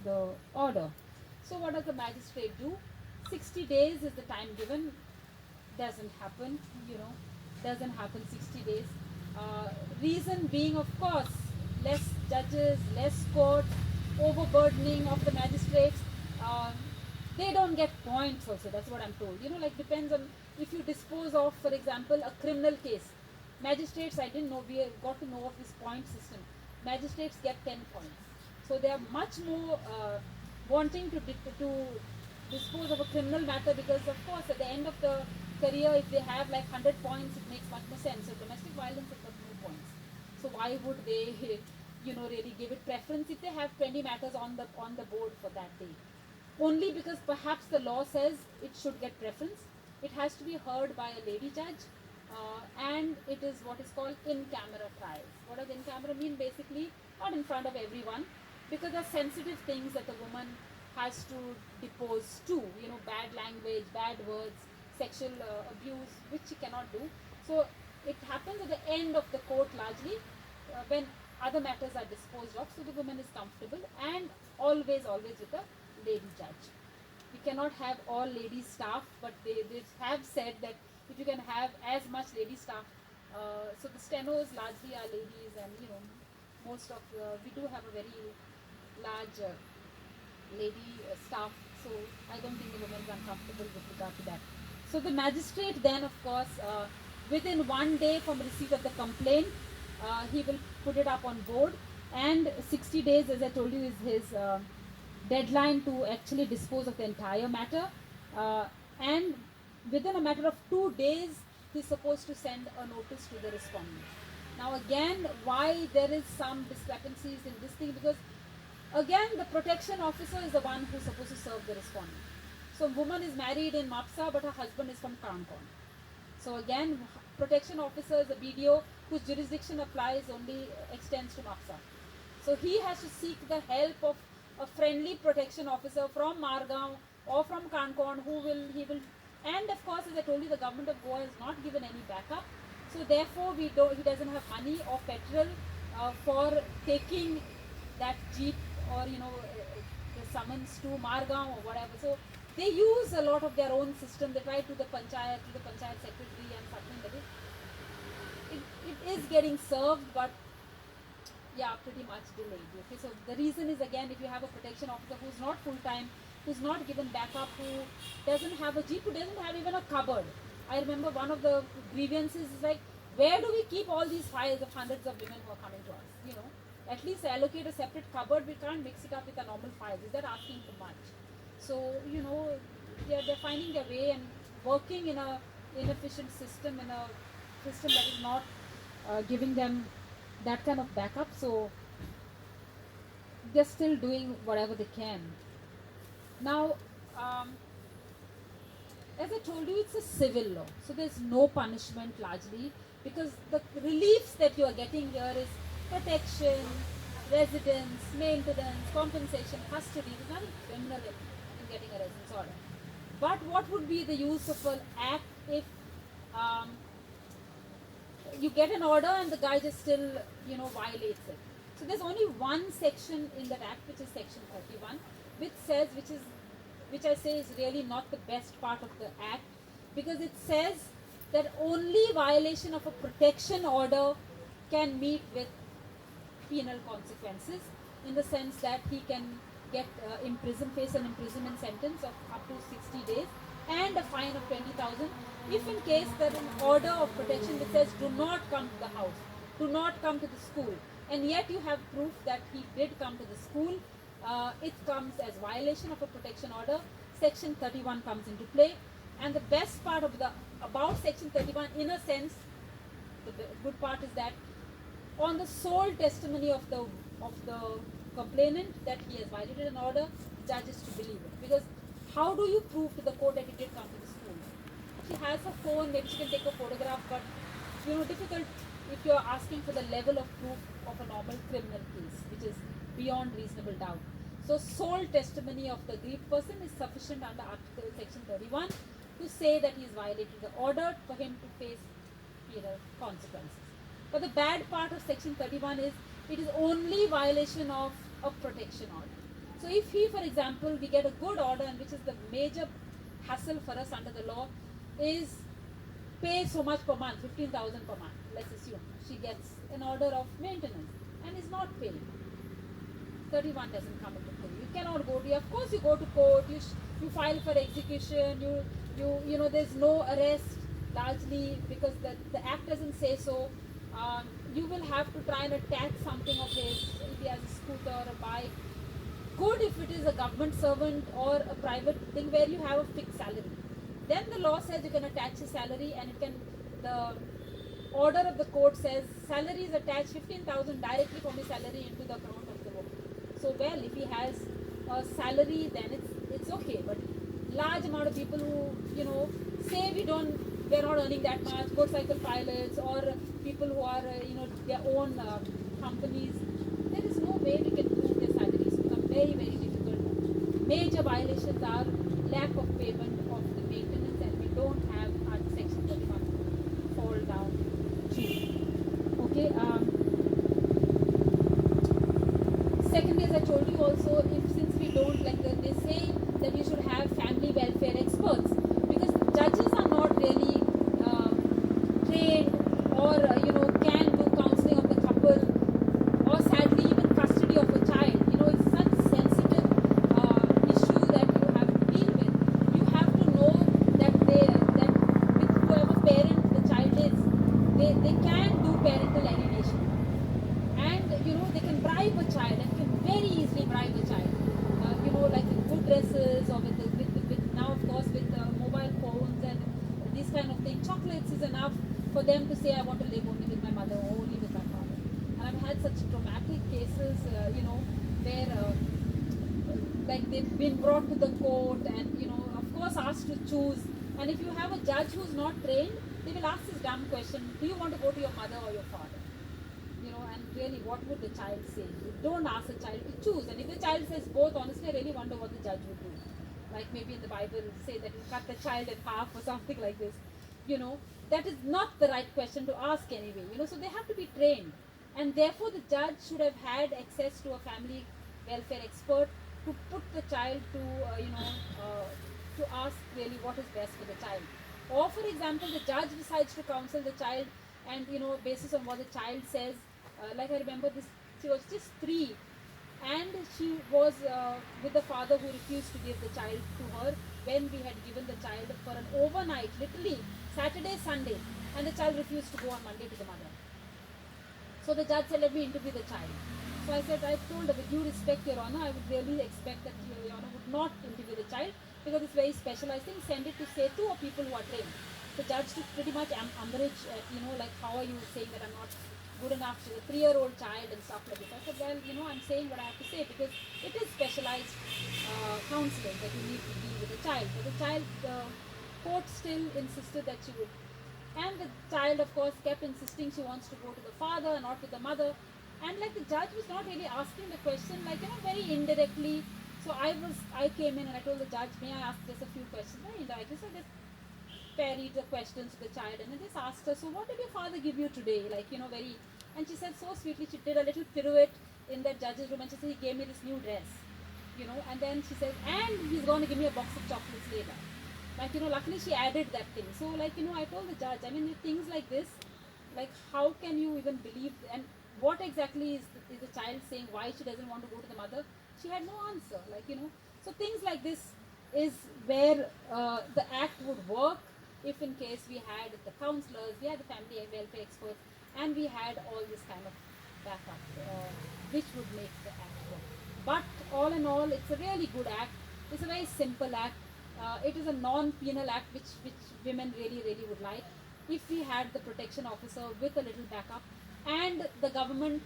the order. So what does the magistrate do? 60 days is the time given. Doesn't happen, doesn't happen 60 days. Reason being, of course, less judges, less court, overburdening of the magistrates. They don't get points also, that's what I'm told. Depends on if you dispose of, for example, a criminal case. Magistrates, I didn't know, we got to know of this point system. Magistrates get 10 points. So they are much more wanting to dispose of a criminal matter, because of course at the end of the career, if they have like 100 points, it makes much more sense. So domestic violence has got no points. So why would they really give it preference if they have 20 matters on the board for that day? Only because perhaps the law says it should get preference. It has to be heard by a lady judge, and it is what is called in-camera trials. What does in-camera mean? Basically, not in front of everyone, because there are sensitive things that the woman has to depose to, bad language, bad words, sexual abuse, which she cannot do. So it happens at the end of the court largely, when other matters are disposed of, so the woman is comfortable, and always with a lady judge. We cannot have all lady staff, but they have said that if you can have as much lady staff So the stenos largely are ladies, and most of we do have a very large lady staff. So I don't think the women is uncomfortable with regard to that. So the magistrate then, of course, within 1 day from receipt of the complaint, he will put it up on board, and 60 days, as I told you, is his deadline to actually dispose of the entire matter. And within a matter of 2 days, he's supposed to send a notice to the respondent. Now again, why there is some discrepancies in this thing, because again the protection officer is the one who's supposed to serve the respondent. So woman is married in Mapsa, but her husband is from Kankon. So again, protection officer is a BDO whose jurisdiction applies only extends to Mapsa. So he has to seek the help of a friendly protection officer from Margaon or from Kankon, he will, and of course, as I told you, the government of Goa has not given any backup. So therefore, he doesn't have money or petrol for taking that jeep or the summons to Margaon or whatever. So they use a lot of their own system. They try to the panchayat secretary and something like it. It is getting served, but yeah, pretty much delayed. Okay, so the reason is, again, if you have a protection officer who's not full time, who's not given backup, who doesn't have a jeep, who doesn't have even a cupboard. I remember one of the grievances is like, where do we keep all these files of hundreds of women who are coming to us? At least allocate a separate cupboard. We can't mix it up with the normal files. Is that asking too much? So they're finding their way and working in a inefficient system, in a system that is not giving them that kind of backup. So they're still doing whatever they can. Now, as I told you, it's a civil law, so there's no punishment largely, because the reliefs that you are getting here is protection, residence, maintenance, compensation, custody. There's nothing criminal in getting a residence order. But what would be the use of an act if you get an order and the guy just still violates it? So there's only one section in that act, which is section 31, which I say is really not the best part of the act, because it says that only violation of a protection order can meet with penal consequences, in the sense that he can get face an imprisonment sentence of up to 60 days and a fine of 20,000 if in case there is an order of protection that says do not come to the house, do not come to the school, and yet you have proof that he did come to the school. It comes as violation of a protection order. Section 31 comes into play, and the best part about section 31, in a sense, the good part is that on the sole testimony of the complainant that he has violated an order, the judge is to believe it. Because how do you prove to the court that he did come to the school? She has a phone, maybe she can take a photograph, but difficult if you are asking for the level of proof of a normal criminal case, which is beyond reasonable doubt. So sole testimony of the aggrieved person is sufficient under Article Section 31 to say that he has violated the order for him to face penal consequences. But the bad part of Section 31 is it is only violation of a protection order. So if he, for example, we get a good order, and which is the major hassle for us under the law, is pay so much per month, 15,000 per month, let's assume. She gets an order of maintenance and is not paying. 31 doesn't come into play. You cannot go to, of course you go to court, you file for execution, there's no arrest largely because the act doesn't say so. You will have to try and attach something of his, if he has a scooter or a bike. Good if it is a government servant or a private thing where you have a fixed salary. Then the law says you can attach a salary, and the order of the court says salary is attached 15,000 directly from his salary into the account of the worker. So well, if he has a salary, then it's okay. But large amount of people who say we're not earning that much, motorcycle pilots or people who are their own companies, there is no way we can prove their salaries. Become very, very difficult. Major violations are lack of payment of the maintenance, and we don't have our Section 31 fall down to. Okay. Secondly, as I told you also, since we don't, they say that you should have family welfare experts, because judges are not really trained or can do counseling of the couple, or sadly even custody of a child. It's such sensitive issue that you have to deal with. You have to know that with whoever parent the child is, they can do parental alienation, and they can bribe a child, and can very easily bribe a child. Like with good dresses, or with now of course with mobile phones and these kind of things. Chocolates is enough for them to say, I want to live only with my mother or only with my father. And I've had such traumatic cases, where like they've been brought to the court and of course asked to choose. And if you have a judge who's not trained, they will ask this dumb question: do you want to go to your mother or your father? And really, what would the child say? You don't ask the child to choose. And if the child says both, honestly, I really wonder what the judge would do. Like maybe in the Bible, say that you cut the child in half or something like this. That is not the right question to ask anyway. So they have to be trained. And therefore, the judge should have had access to a family welfare expert to put the child to ask really what is best for the child. Or, for example, the judge decides to counsel the child, and basis on what the child says. Like I remember this, she was just 3, and she was with the father who refused to give the child to her when we had given the child for an overnight, literally Saturday, Sunday, and the child refused to go on Monday to the mother. So the judge said, let me interview the child. So I said, I told her, with due respect, Your Honor, I would really expect that Your Honor would not interview the child, because it's very specialized thing. Send it to Setu or people who are trained. The judge took pretty much umbrage at, like, how are you saying that I'm not good enough to a 3-year-old child and stuff like this. I said, well, I'm saying what I have to say, because it is specialized counseling that you need to deal with the child. But the child, the court still insisted that she would. And the child, of course, kept insisting she wants to go to the father, not to the mother. And like the judge was not really asking the question, like, very indirectly. So I came in and I told the judge, may I ask just a few questions? Very indirectly. So I just parried the questions to the child, and I just asked her, so what did your father give you today? Like, very, and she said so sweetly, she did a little pirouette in that judge's room, and she said, he gave me this new dress, and then she said, and he's going to give me a box of chocolates later. Like, luckily she added that thing. So, like, I told the judge, I mean, things like this, like, how can you even believe, and what exactly is the child saying, why she doesn't want to go to the mother? She had no answer, like, so things like this is where the act would work, if in case we had the counselors, we had the family welfare experts, and we had all this kind of backup, which would make the act work. But all in all, it's a really good act. It's a very simple act. It is a non-penal act, which women really, really would like. If we had the protection officer with a little backup, and the government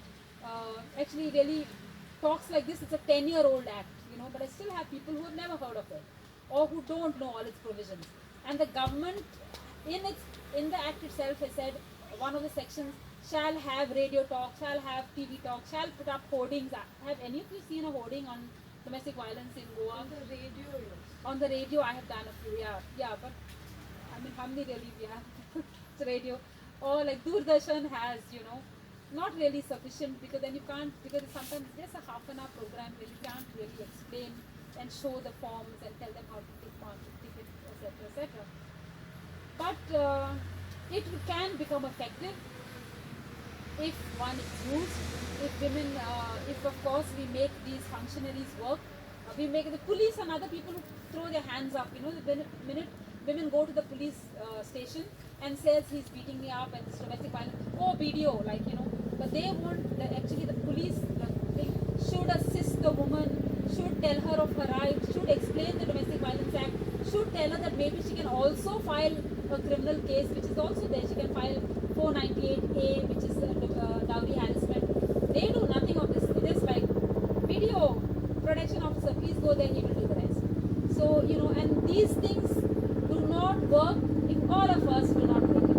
actually really talks like this, it's a 10-year-old act, but I still have people who have never heard of it, or who don't know all its provisions. And the government, in the act itself, has said, one of the sections, shall have radio talk, shall have TV talk, shall put up hoardings. Have any of you seen a hoarding on domestic violence in Goa? On the radio, yes. On the radio, I have done a few, yeah, but I mean, how many really we have? It's radio. Or like Doordarshan has, not really sufficient, because then you can't, because sometimes it's just a half-an-hour program where you can't really explain and show the forms and tell them how to tick on, tick it, etc. But it can become effective if one is used, if women, if of course we make these functionaries work, we make the police and other people who throw their hands up, the minute women go to the police station and says he's beating me up and it's domestic violence, oh, BDO, like, but they won't, actually the police should assist the woman, should tell her of her rights, should explain the Domestic Violence Act, should tell her that maybe she can also file a criminal case, which is also there. She can file 498A, which is dowry harassment. They do nothing of this. It is like, video protection officer, please go there, he will do the rest. So, and these things do not work if all of us do not take it.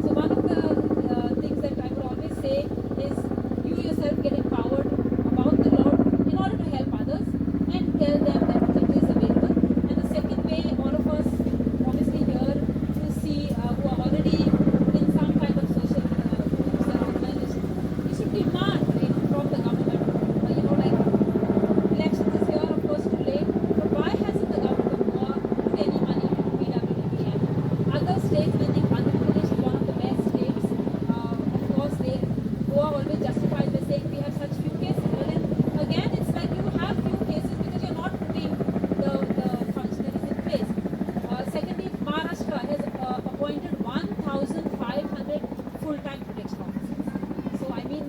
So one of the things that I would always say is, you yourself get empowered about the law in order to help others, and tell them that it is available. And the second way, all of us obviously here to see who are already in some kind of social, full-time protection officers. So I mean,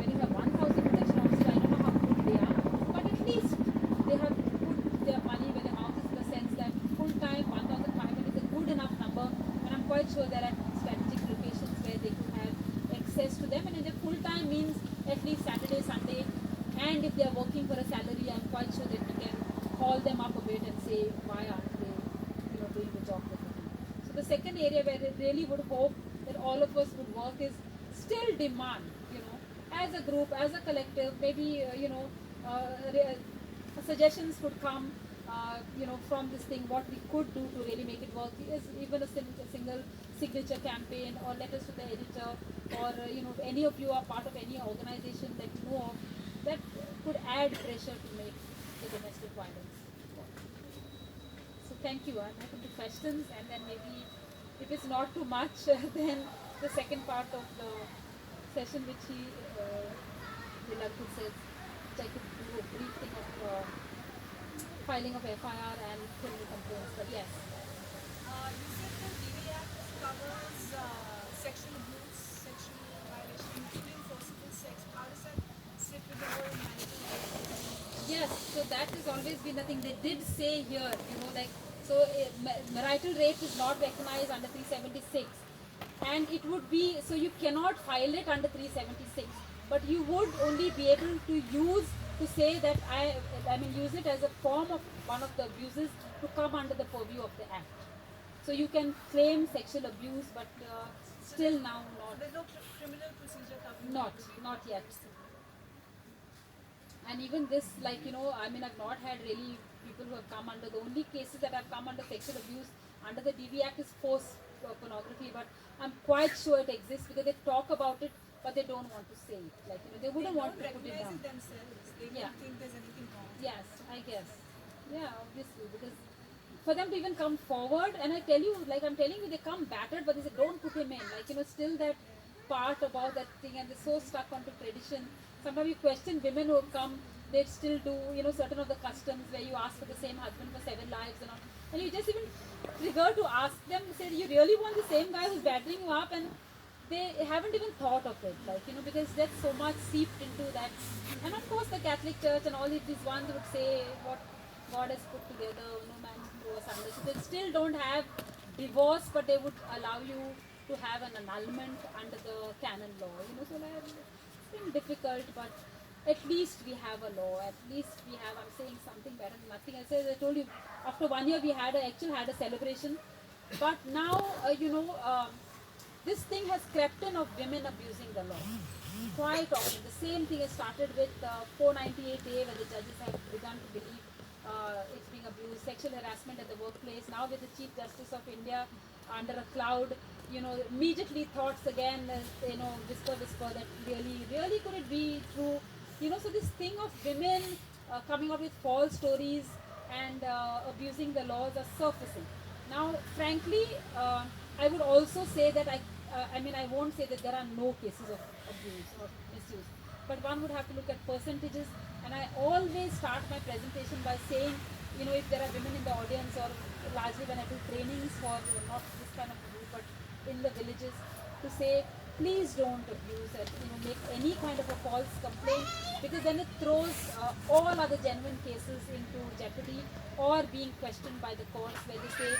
when you have 1,000 protection officers, I don't know how good they are, but at least they have put their money where their mouth is, in the sense that full-time 1,500 is a good enough number, and I'm quite sure there are strategic locations where they could have access to them. And if full-time means at least Saturday, Sunday, and if they are working for a salary, I'm quite sure that we can call them up a bit and say why aren't they, doing the job that they do. So the second area where I really would hope that all of us would work is still demand, as a group, as a collective, maybe suggestions could come, from this thing, what we could do to really make it work is even a single signature campaign, or letters to the editor, or any of you are part of any organization that you know of that could add pressure to make the domestic violence work. So thank you. I'm open to questions, and then maybe if it's not too much, then the second part of the session, which Dilakul says, which I could do a brief thing of filing of FIR and criminal complaints. But yes. You said the DV Act covers sexual abuse, sexual violation, including forcible sex. How does that sit with the whole marital rape? Yes, so that has always been the thing. They did say here, marital rape is not recognized under 376, and it would be, so you cannot file it under 376, but you would only be able to say that use it as a form of one of the abuses to come under the purview of the act. So you can claim sexual abuse, but still now not. So there's no criminal procedure covering Not yet. And even this, I've not had really people who have come under, the only cases that have come under sexual abuse under the DV Act is forced pornography, but I'm quite sure it exists because they talk about it, but they don't want to say it. They wouldn't want to put it down. They themselves. They don't think there's anything wrong. Yes, I guess. Yeah, obviously, because for them to even come forward, and I'm telling you, they come battered, but they say, don't put him in. Still that part about that thing, and they're so stuck onto tradition. Sometimes you question women who have come, they still do, certain of the customs where you ask for the same husband for 7 lives and all. And you just even trigger to ask them, say, you really want the same guy who's battering you up? And they haven't even thought of it, because there's so much seeped into that. And of course, the Catholic Church and all these ones would say what God has put together, no man can do asunder. So they still don't have divorce, but they would allow you to have an annulment under the canon law. So it's been difficult, but at least we have a law. At least we have. I'm saying something better than nothing. I told you, after 1 year we had a celebration, but now this thing has crept in of women abusing the law. Quite often, the same thing has started with 498A, where the judges have begun to believe it's being abused. Sexual harassment at the workplace. Now with the Chief Justice of India under a cloud, immediately thoughts again, whisper that really could it be true? So this thing of women coming up with false stories and abusing the laws are surfacing. Now, frankly, I would also say that I won't say that there are no cases of abuse or misuse, but one would have to look at percentages. And I always start my presentation by saying, if there are women in the audience, or largely when I do trainings for not this kind of group, but in the villages, to say, please don't abuse and make any kind of a false complaint, because then it throws all other genuine cases into jeopardy, or being questioned by the courts, where they say,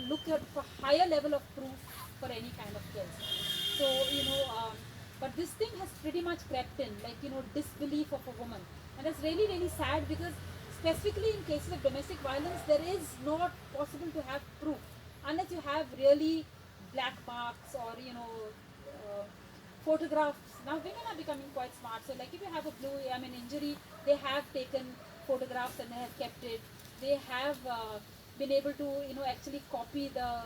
look at for higher level of proof for any kind of case. So but this thing has pretty much crept in, disbelief of a woman, and that's really, really sad, because specifically in cases of domestic violence, there is not possible to have proof unless you have really black marks or photographs. Now women are becoming quite smart, so if you have a injury, they have taken photographs and they have kept it. They have been able to actually copy the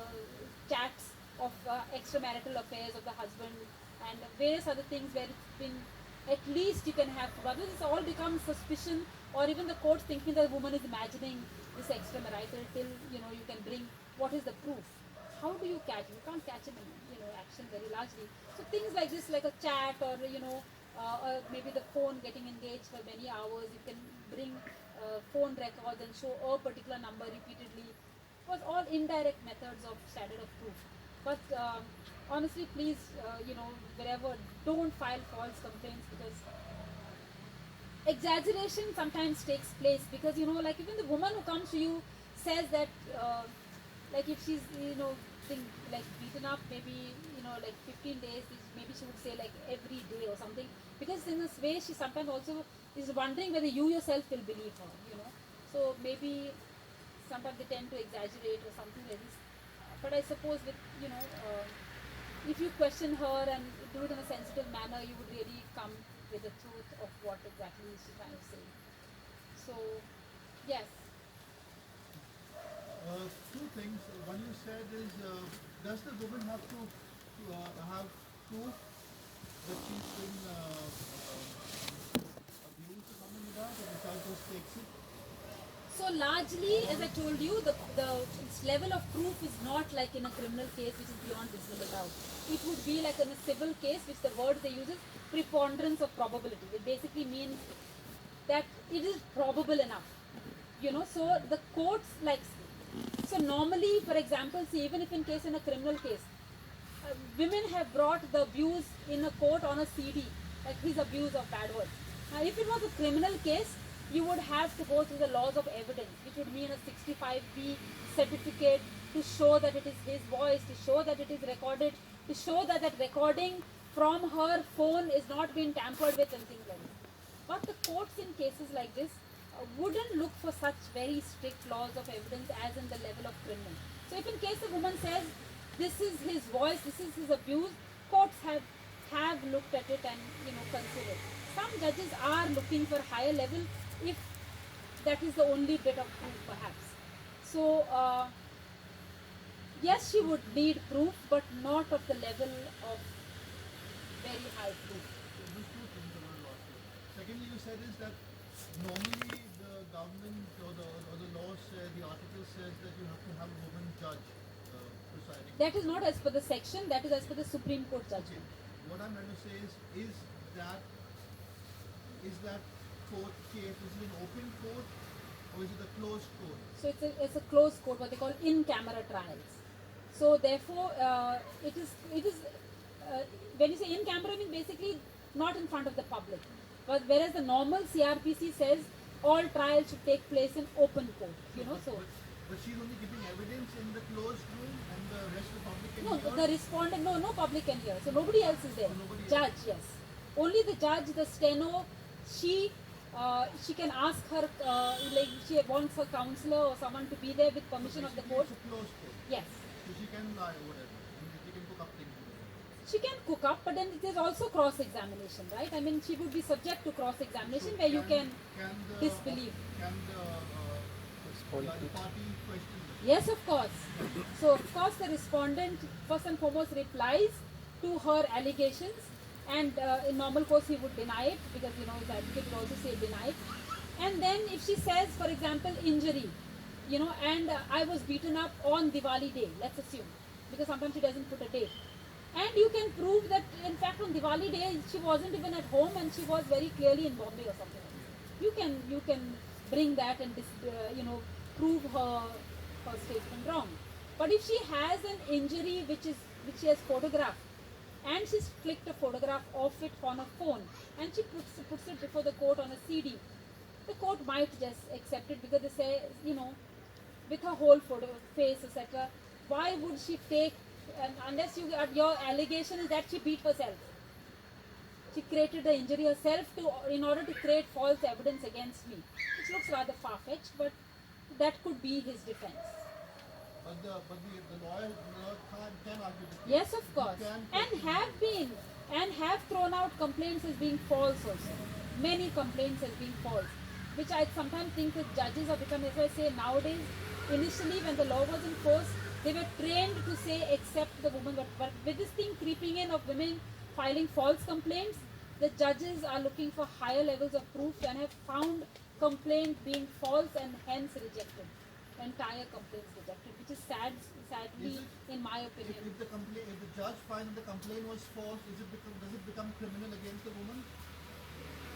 chats of extramarital affairs of the husband and various other things where it's been, at least you can have, otherwise it's all becomes suspicion, or even the court thinking that the woman is imagining this extramarital till you can bring, what is the proof? How do you catch him? You can't catch him in action very largely. So things like this, like a chat, or maybe the phone getting engaged for many hours, you can bring phone records and show a particular number repeatedly, was all indirect methods of standard of proof. But honestly, please, wherever, don't file false complaints, because exaggeration sometimes takes place, because like even the woman who comes to you says that like if she's being like beaten up, maybe like 15 days, maybe she would say like every day or something, because in this way she sometimes also is wondering whether you yourself will believe her. So maybe sometimes they tend to exaggerate or something like this. But I suppose with if you question her and do it in a sensitive manner, you would really come with the truth of what exactly she's trying to say. So, yes. Two things. One you said is, does the woman have to have proof that she's been abused or something like that, or the child just takes it? So largely, as I told you, the level of proof is not like in a criminal case, which is beyond reasonable doubt. It would be like in a civil case, which the word they use is preponderance of probability. It basically means that it is probable enough. So the courts like, so normally, for example, see, even if in case in a criminal case, women have brought the abuse in a court on a CD, like his abuse of bad words. Now, if it was a criminal case, you would have to go through the laws of evidence, which would mean a 65B certificate to show that it is his voice, to show that it is recorded, to show that that recording from her phone is not being tampered with and things like that. But the courts in cases like this wouldn't look for such very strict laws of evidence as in the level of criminal. So if in case a woman says this is his voice, this is his abuse, courts have looked at it and considered. Some judges are looking for higher level if that is the only bit of proof perhaps. So yes, she would need proof, but not of the level of very high proof. So these two things I want to ask you. Secondly, you said is that normally the government or the law says, the article says that you have to have a woman judge presiding. That is not as per the section, that is as per the Supreme Court judgment. What I'm trying to say is that court case, is it an open court or is it a closed court? So it's a closed court, what they call in-camera trials. So therefore, it is when you say in-camera, I mean basically not in front of the public. But whereas the normal CRPC says all trials should take place in open court. But she's only giving evidence in the closed room and the rest of the public can No, hear? the respondent, no public can hear. So nobody else is there. Nobody Judge, yes. Only the judge, the steno, she can ask her, like she wants her counselor or someone to be there with permission of the court. It's a closed court. Yes. So she can lie or whatever. And she can cook up things. She can cook up, but then it is also cross-examination, right? I mean, she would be subject to cross-examination where you can disbelieve. Can the party question this? Yes, of course. So, of course, the respondent first and foremost replies to her allegations, and in normal course he would deny it, because his advocate would also say deny it. And then if she says, for example, injury, and I was beaten up on Diwali day, let's assume, because sometimes she doesn't put a date. And you can prove that, in fact, on Diwali day she wasn't even at home and she was very clearly in Bombay or something like that. You can bring that and prove her statement wrong. But if she has an injury which she has photographed, and she's clicked a photograph of it on a phone, and she puts it before the court on a CD, the court might just accept it, because they say, with her whole photo, face, etc., why would she take, unless your allegation is that she beat herself. She created the injury herself in order to create false evidence against me, which looks rather far-fetched, but that could be his defense. But the lawyer can argue this. Yes, of course. And have thrown out complaints as being false also. Many complaints as being false, which I sometimes think that judges have become, as I say, nowadays, initially when the law was in force, they were trained to say accept the woman, but with this thing creeping in of women filing false complaints, the judges are looking for higher levels of proof and have found complaint being false and hence rejected. Entire complaints rejected, which is sadly, in my opinion. If the judge finds the complaint was false, does it become criminal against the woman?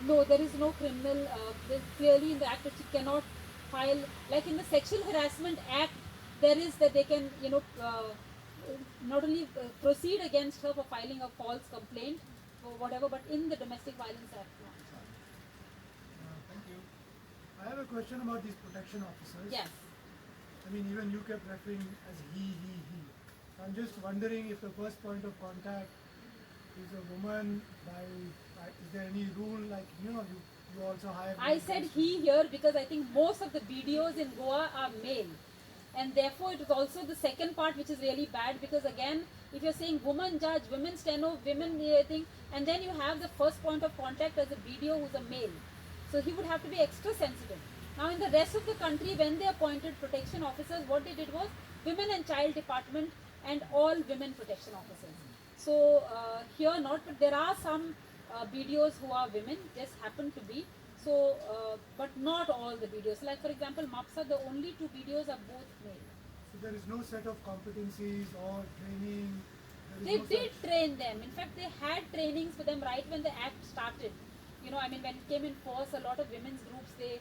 No, there is no criminal. There's clearly in the act that she cannot file, like in the Sexual Harassment Act, there is that they can, not only proceed against her for filing a false complaint or whatever, but in the Domestic Violence Act. Thank you. I have a question about these protection officers. Yes. I mean, even you kept referring as he. I'm just wondering if the first point of contact is a woman. Is there any rule like you also hire? I said he here because I think most of the videos in Goa are male, and therefore it is also the second part which is really bad, because again, if you're saying woman judge, women steno, women thing, and then you have the first point of contact as a video who's a male, so he would have to be extra sensitive. Now in the rest of the country, when they appointed protection officers, what they did was women and child department and all women protection officers. So here not, but there are some BDOs who are women, just happen to be. So, but not all the BDOs. Like for example, MAPSA, the only two BDOs are both male. So there is no set of competencies or training. They did train them. In fact, they had trainings for them right when the act started. You know, I mean, when it came in force, a lot of women's groups, they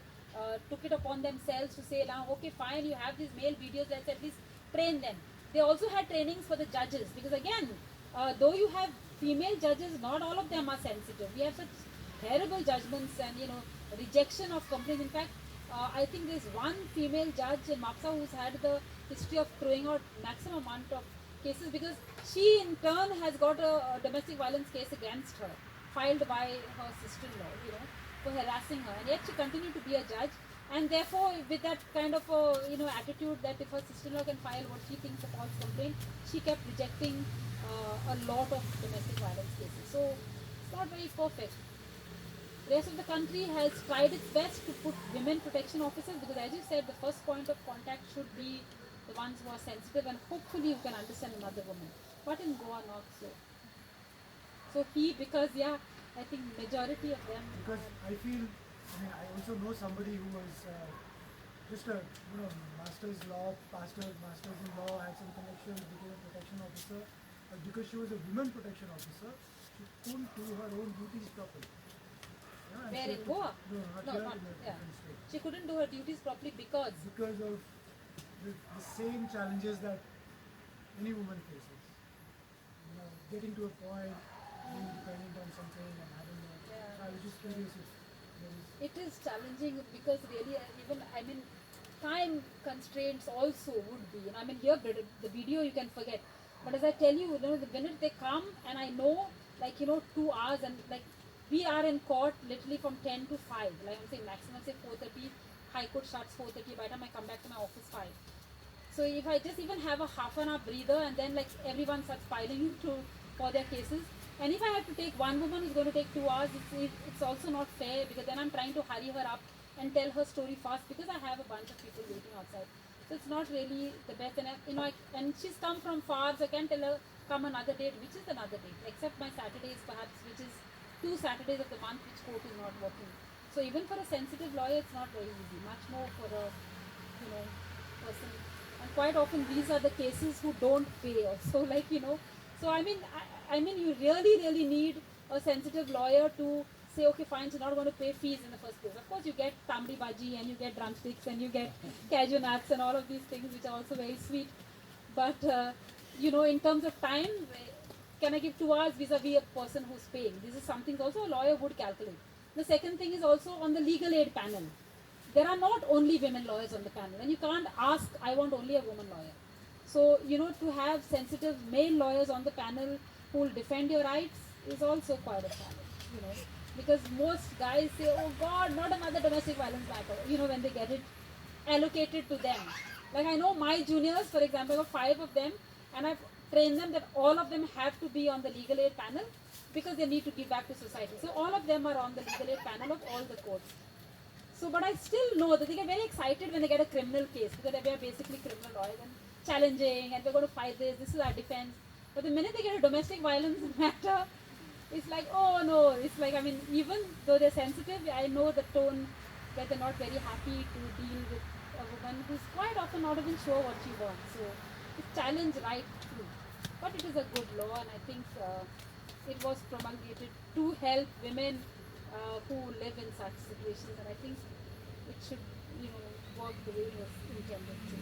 took it upon themselves to say, now, okay, fine, you have these male BDOs, let's at least train them. They also had trainings for the judges, because again, though you have female judges, not all of them are sensitive. We have such terrible judgments and, you know, rejection of complaints. In fact, I think there's one female judge in MAPSA who's had the history of throwing out maximum amount of cases, because she in turn has got a domestic violence case against her, filed by her sister-in-law, you know, for harassing her, and yet she continued to be a judge. And therefore, with that kind of attitude that if her sister-in-law can file what she thinks a false complaint, she kept rejecting a lot of domestic violence cases. So it's not very perfect. The rest of the country has tried its best to put women protection officers, because as you said, the first point of contact should be the ones who are sensitive and hopefully you can understand another woman. But in Goa, not so. So because I think majority of them. Because I also know somebody who was just a master's in law, had some connections, became a protection officer. But because she was a women protection officer, she couldn't do her own duties properly. Yeah, Where in Goa? No, not here, in a different state. She couldn't do her duties properly because of the same challenges that any woman faces. You know, getting to a point, being dependent on something and having a... Yeah. I was just curious if there is... it is challenging, because really even time constraints also would be. I mean here the video you can forget. But as I tell you, the minute they come and I know 2 hours, and like we are in court literally from 10 to 5. Like I'm saying maximum say 4:30. High court starts 4:30. By the time I come back to my office 5. So if I just even have a half an hour breather, and then like everyone starts piling for their cases, and if I have to take one woman who's going to take 2 hours, it's also not fair, because then I'm trying to hurry her up and tell her story fast, because I have a bunch of people waiting outside. So it's not really the best. And and she's come from far, so I can tell her come another date, which is another date, except my Saturdays perhaps, which is 2 Saturdays of the month which court is not working. So even for a sensitive lawyer, it's not very easy. Much more for a person. And quite often these are the cases who don't pay also. So I mean you really need a sensitive lawyer to say, okay, fine, she's not going to pay fees in the first place. Of course, you get tamri bhaji and you get drumsticks and you get cashew nuts and all of these things, which are also very sweet. But in terms of time, can I give 2 hours vis-a-vis a person who's paying? This is something also a lawyer would calculate. The second thing is also on the legal aid panel. There are not only women lawyers on the panel, and you can't ask, I want only a woman lawyer. So, to have sensitive male lawyers on the panel who will defend your rights is also quite a challenge, because most guys say, oh God, not another domestic violence matter, when they get it allocated to them. Like I know my juniors, for example, I have 5 of them, and I've trained them that all of them have to be on the legal aid panel, because they need to give back to society. So all of them are on the legal aid panel of all the courts. So, but I still know that they get very excited when they get a criminal case, because they are basically criminal lawyers and challenging, and we're going to fight this is our defense. But the minute they get a domestic violence matter, it's like, oh no, it's like, even though they're sensitive, I know the tone that they're not very happy to deal with a woman who's quite often not even sure what she wants. So it's challenge right through. But it is a good law, and I think it was promulgated to help women who live in such situations, and I think it should, work the way it was intended to.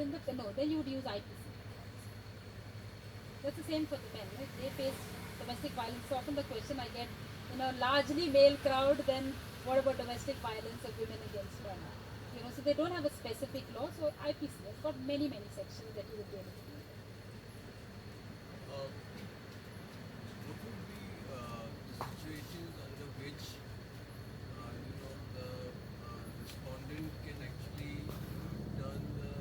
then then you would use IPC. That's the same for the men. Right? They face domestic violence. So often the question I get in a largely male crowd, then what about domestic violence of women against men? So they don't have a specific law. So IPC has got many sections that you would be able to do. What would be the situations under which the respondent can actually turn the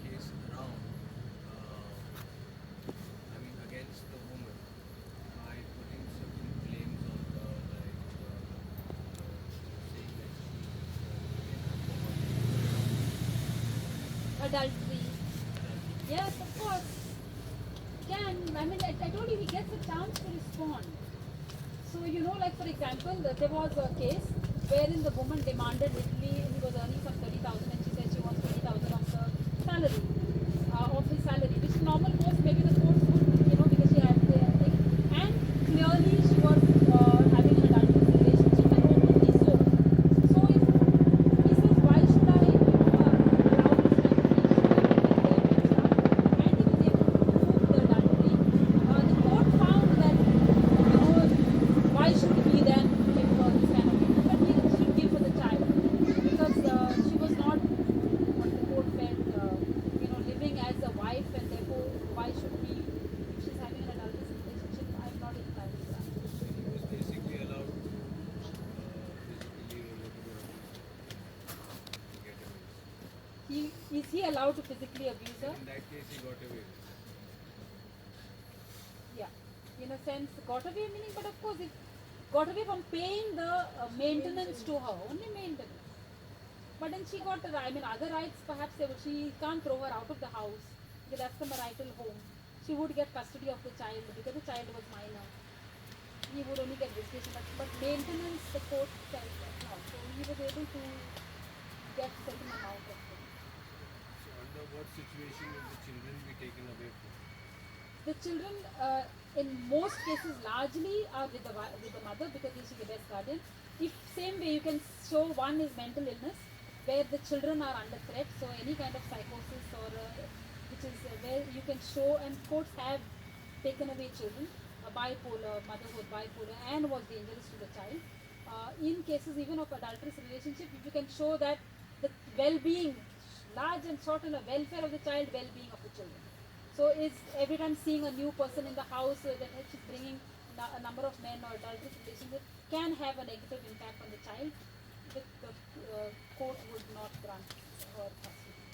case around? Against the woman by putting certain claims on her, like saying that she Adultery. Yes, of course. I told you he gets a chance to respond. So, like for example, there was a case wherein the woman demanded literally, he was earning some 30,000 and she said she wants 20,000 of the salary, of his salary, which in normal course maybe the courts would, because she had the thing. And clearly she was having an adulterous relationship and openly so. So if he says, why should I, allow this kind of thing, should I make them and stuff? And he was able to prove the adultery. The court found that, why should he then give her this kind of thing? But he should give for the child because she was not what the court felt, living as a wife, and therefore why should we, if she's having an adulterous relationship, I'm not inclined to that. he was basically allowed to physically or whatever to get away. Is he allowed to physically abuse her? In that case, he got away. Yeah, in a sense, got away meaning, but of course, it got away from paying the maintenance to her, only maintenance. But then she got other rights. Perhaps she can't throw her out of the house because that's the marital home. She would get custody of the child because the child was minor. He would only get visitation, but maintenance the court felt that no. So he was able to get certain amount of things. So, under what situation will the children be taken away from? The children, in most cases, largely are with the mother because she's the best guardian. If same way you can show one is mental illness, where the children are under threat, so any kind of psychosis or which is where you can show, and courts have taken away children, bipolar, motherhood bipolar, and was dangerous to the child. In cases even of adulterous relationship, if you can show that the well-being, large and short on the welfare of the child, well-being of the children. So is every time seeing a new person in the house that she's bringing a number of men or adulterous relationship can have a negative impact on the child, the court would not grant her custody.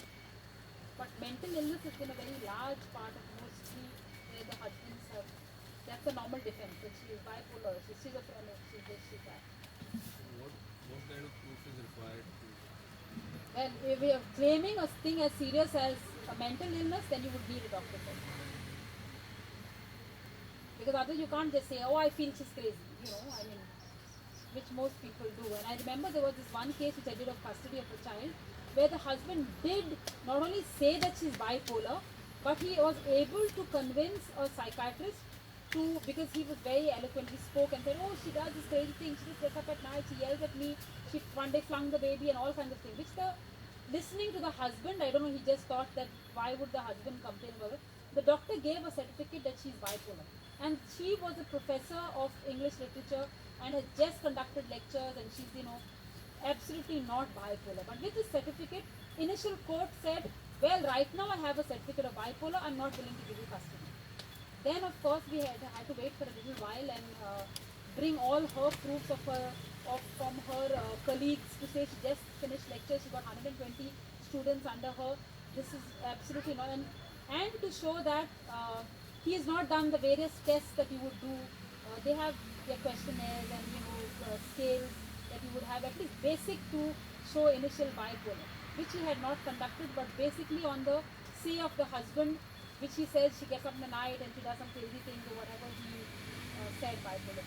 But mental illness has been a very large part of mostly where the husbands have, that's a normal defense, that she is bipolar, she's schizophrenic, she's this, she's that. What kind of proof is required to? Well, if we are claiming a thing as serious as a mental illness, then you would need a doctor for it. Because otherwise you can't just say, oh, I feel she's crazy, which most people do. And I remember there was this one case which I did of custody of a child, where the husband did not only say that she's bipolar, but he was able to convince a psychiatrist to, because he was very eloquent, he spoke and said, oh, she does this crazy thing, she just gets up at night, she yells at me, she one day flung the baby and all kinds of things, which listening to the husband, I don't know, he just thought that why would the husband complain about it. The doctor gave a certificate that she's bipolar. And she was a professor of English literature and has just conducted lectures, and she's, absolutely not bipolar. But with this certificate, initial court said, well, right now I have a certificate of bipolar, I'm not willing to give you custody. Then, of course, we had to wait for a little while and bring all her proofs from her colleagues to say she just finished lecture, she got 120 students under her. This is absolutely not, and to show that he has not done the various tests that you would do. They have their questionnaires and scales that you would have, at least basic to show initial bipolar, which he had not conducted, but basically on the say of the husband, which he says she gets up in the night and she does some crazy things or whatever he said bipolar.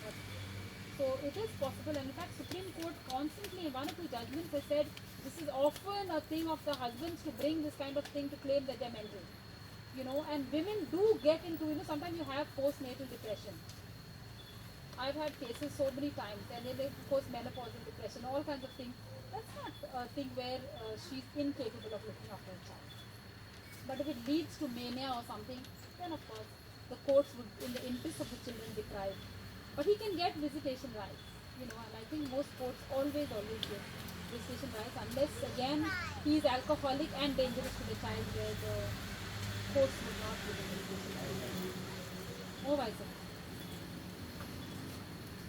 So it is possible, and in fact Supreme Court constantly in one or two judgments has said this is often a thing of the husbands to bring this kind of thing to claim that they're mental. And women do get into, sometimes you have postnatal depression. I've had cases so many times, and then postmenopausal depression, all kinds of things. That's not a thing where she's incapable of looking after a child. But if it leads to mania or something, then of course the courts would, in the interest of the children, deprive. But he can get visitation rights, and I think most courts always give visitation rights, unless again he is alcoholic and dangerous to the child, where the courts would not give him visitation rights. Or vice versa.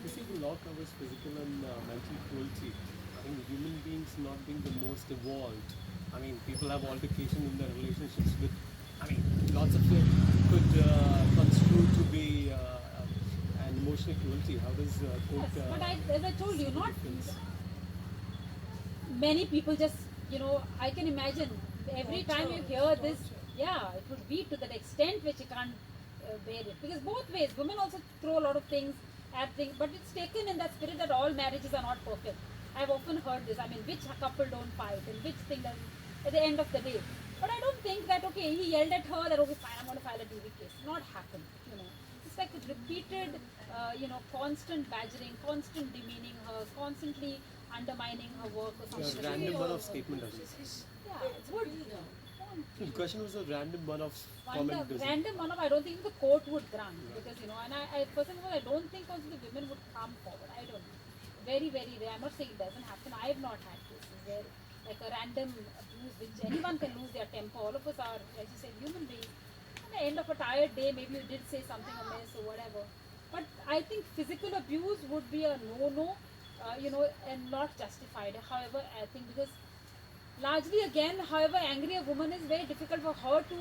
You see, the law covers physical and mental cruelty. I think human beings not being the most evolved. I mean, people have altercation in their relationships with, lots of it could construe to be an emotional cruelty. How does court... Yes, but as I told you, not difference? many people just, I can imagine every time you hear this, yeah, it would be to that extent which you can't bear it. Because both ways, women also throw a lot of things at things, but it's taken in that spirit that all marriages are not perfect. I've often heard this. I mean, which couple don't fight and which thing doesn't at the end of the day. But I don't think that, okay, he yelled at her that, okay, fine, I'm going to file a TV case. Not happen. It's like repeated, constant badgering, constant demeaning her, constantly undermining her work or A something. random one-off statement. Yeah, it would. The question was a random one-off comment. doesn't- Random one of, I don't think the court would grant, because and I first of all, I don't think also the women would come forward. I don't know. Very, very rare. I'm not saying it doesn't happen. I have not had cases where like a random abuse, which anyone can lose their temper. All of us are, as you said, human beings. At the end of a tired day, maybe you did say something amiss or whatever. But I think physical abuse would be a no-no, and not justified. However, I think because largely again, however angry a woman is, very difficult for her to,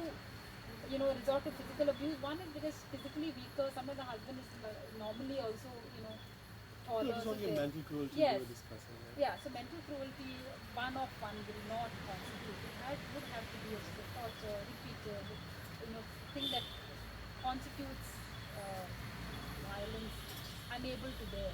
resort to physical abuse. One is because physically weaker. Sometimes the husband is normally also, No, it follows was only a okay. mental cruelty Yes. we were discussing. Right? Yeah, so mental cruelty, one of one will not constitute. That would have to be a torture, repeated, thing that constitutes violence, unable to bear.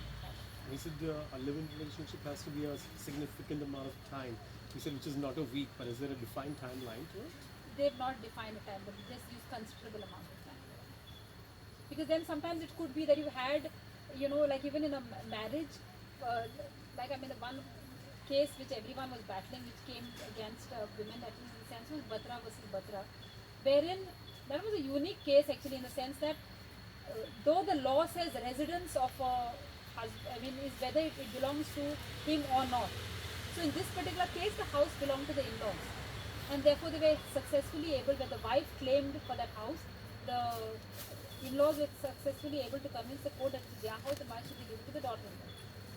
We said a living relationship has to be a significant amount of time. We said which is not a week, but is there a defined timeline to it? They've not defined a time, but they just use considerable amount of time. Because then sometimes it could be that you had, like even in a marriage, like I mean the one case which everyone was battling, which came against women, at least in the sense was Batra versus Batra, wherein that was a unique case actually in the sense that though the law says residence of a husband, is whether it belongs to him or not. So in this particular case, the house belonged to the in-laws, and therefore they were successfully able, when the wife claimed for that house, the in-laws were successfully able to convince the court that it's their house and why should they give it to the daughter-in-law.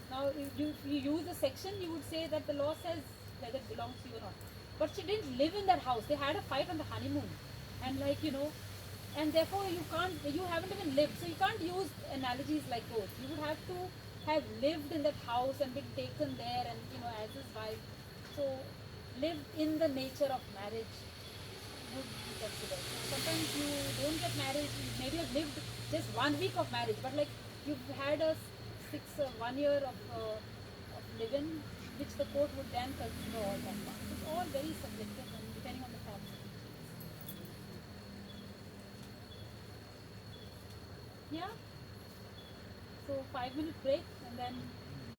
Now, if you use a section, you would say that the law says whether it belongs to you or not. But she didn't live in that house. They had a fight on the honeymoon, and and therefore you haven't even lived. So you can't use analogies like those. You would have to have lived in that house and been taken there, and as his wife. So lived in the nature of marriage would be considered. Sometimes you don't get married. Maybe you've lived just 1 week of marriage, but like you've had a 1 year of living, which the court would then consider all that part. It's all very subjective and depending on the facts. Yeah. So 5-minute break and then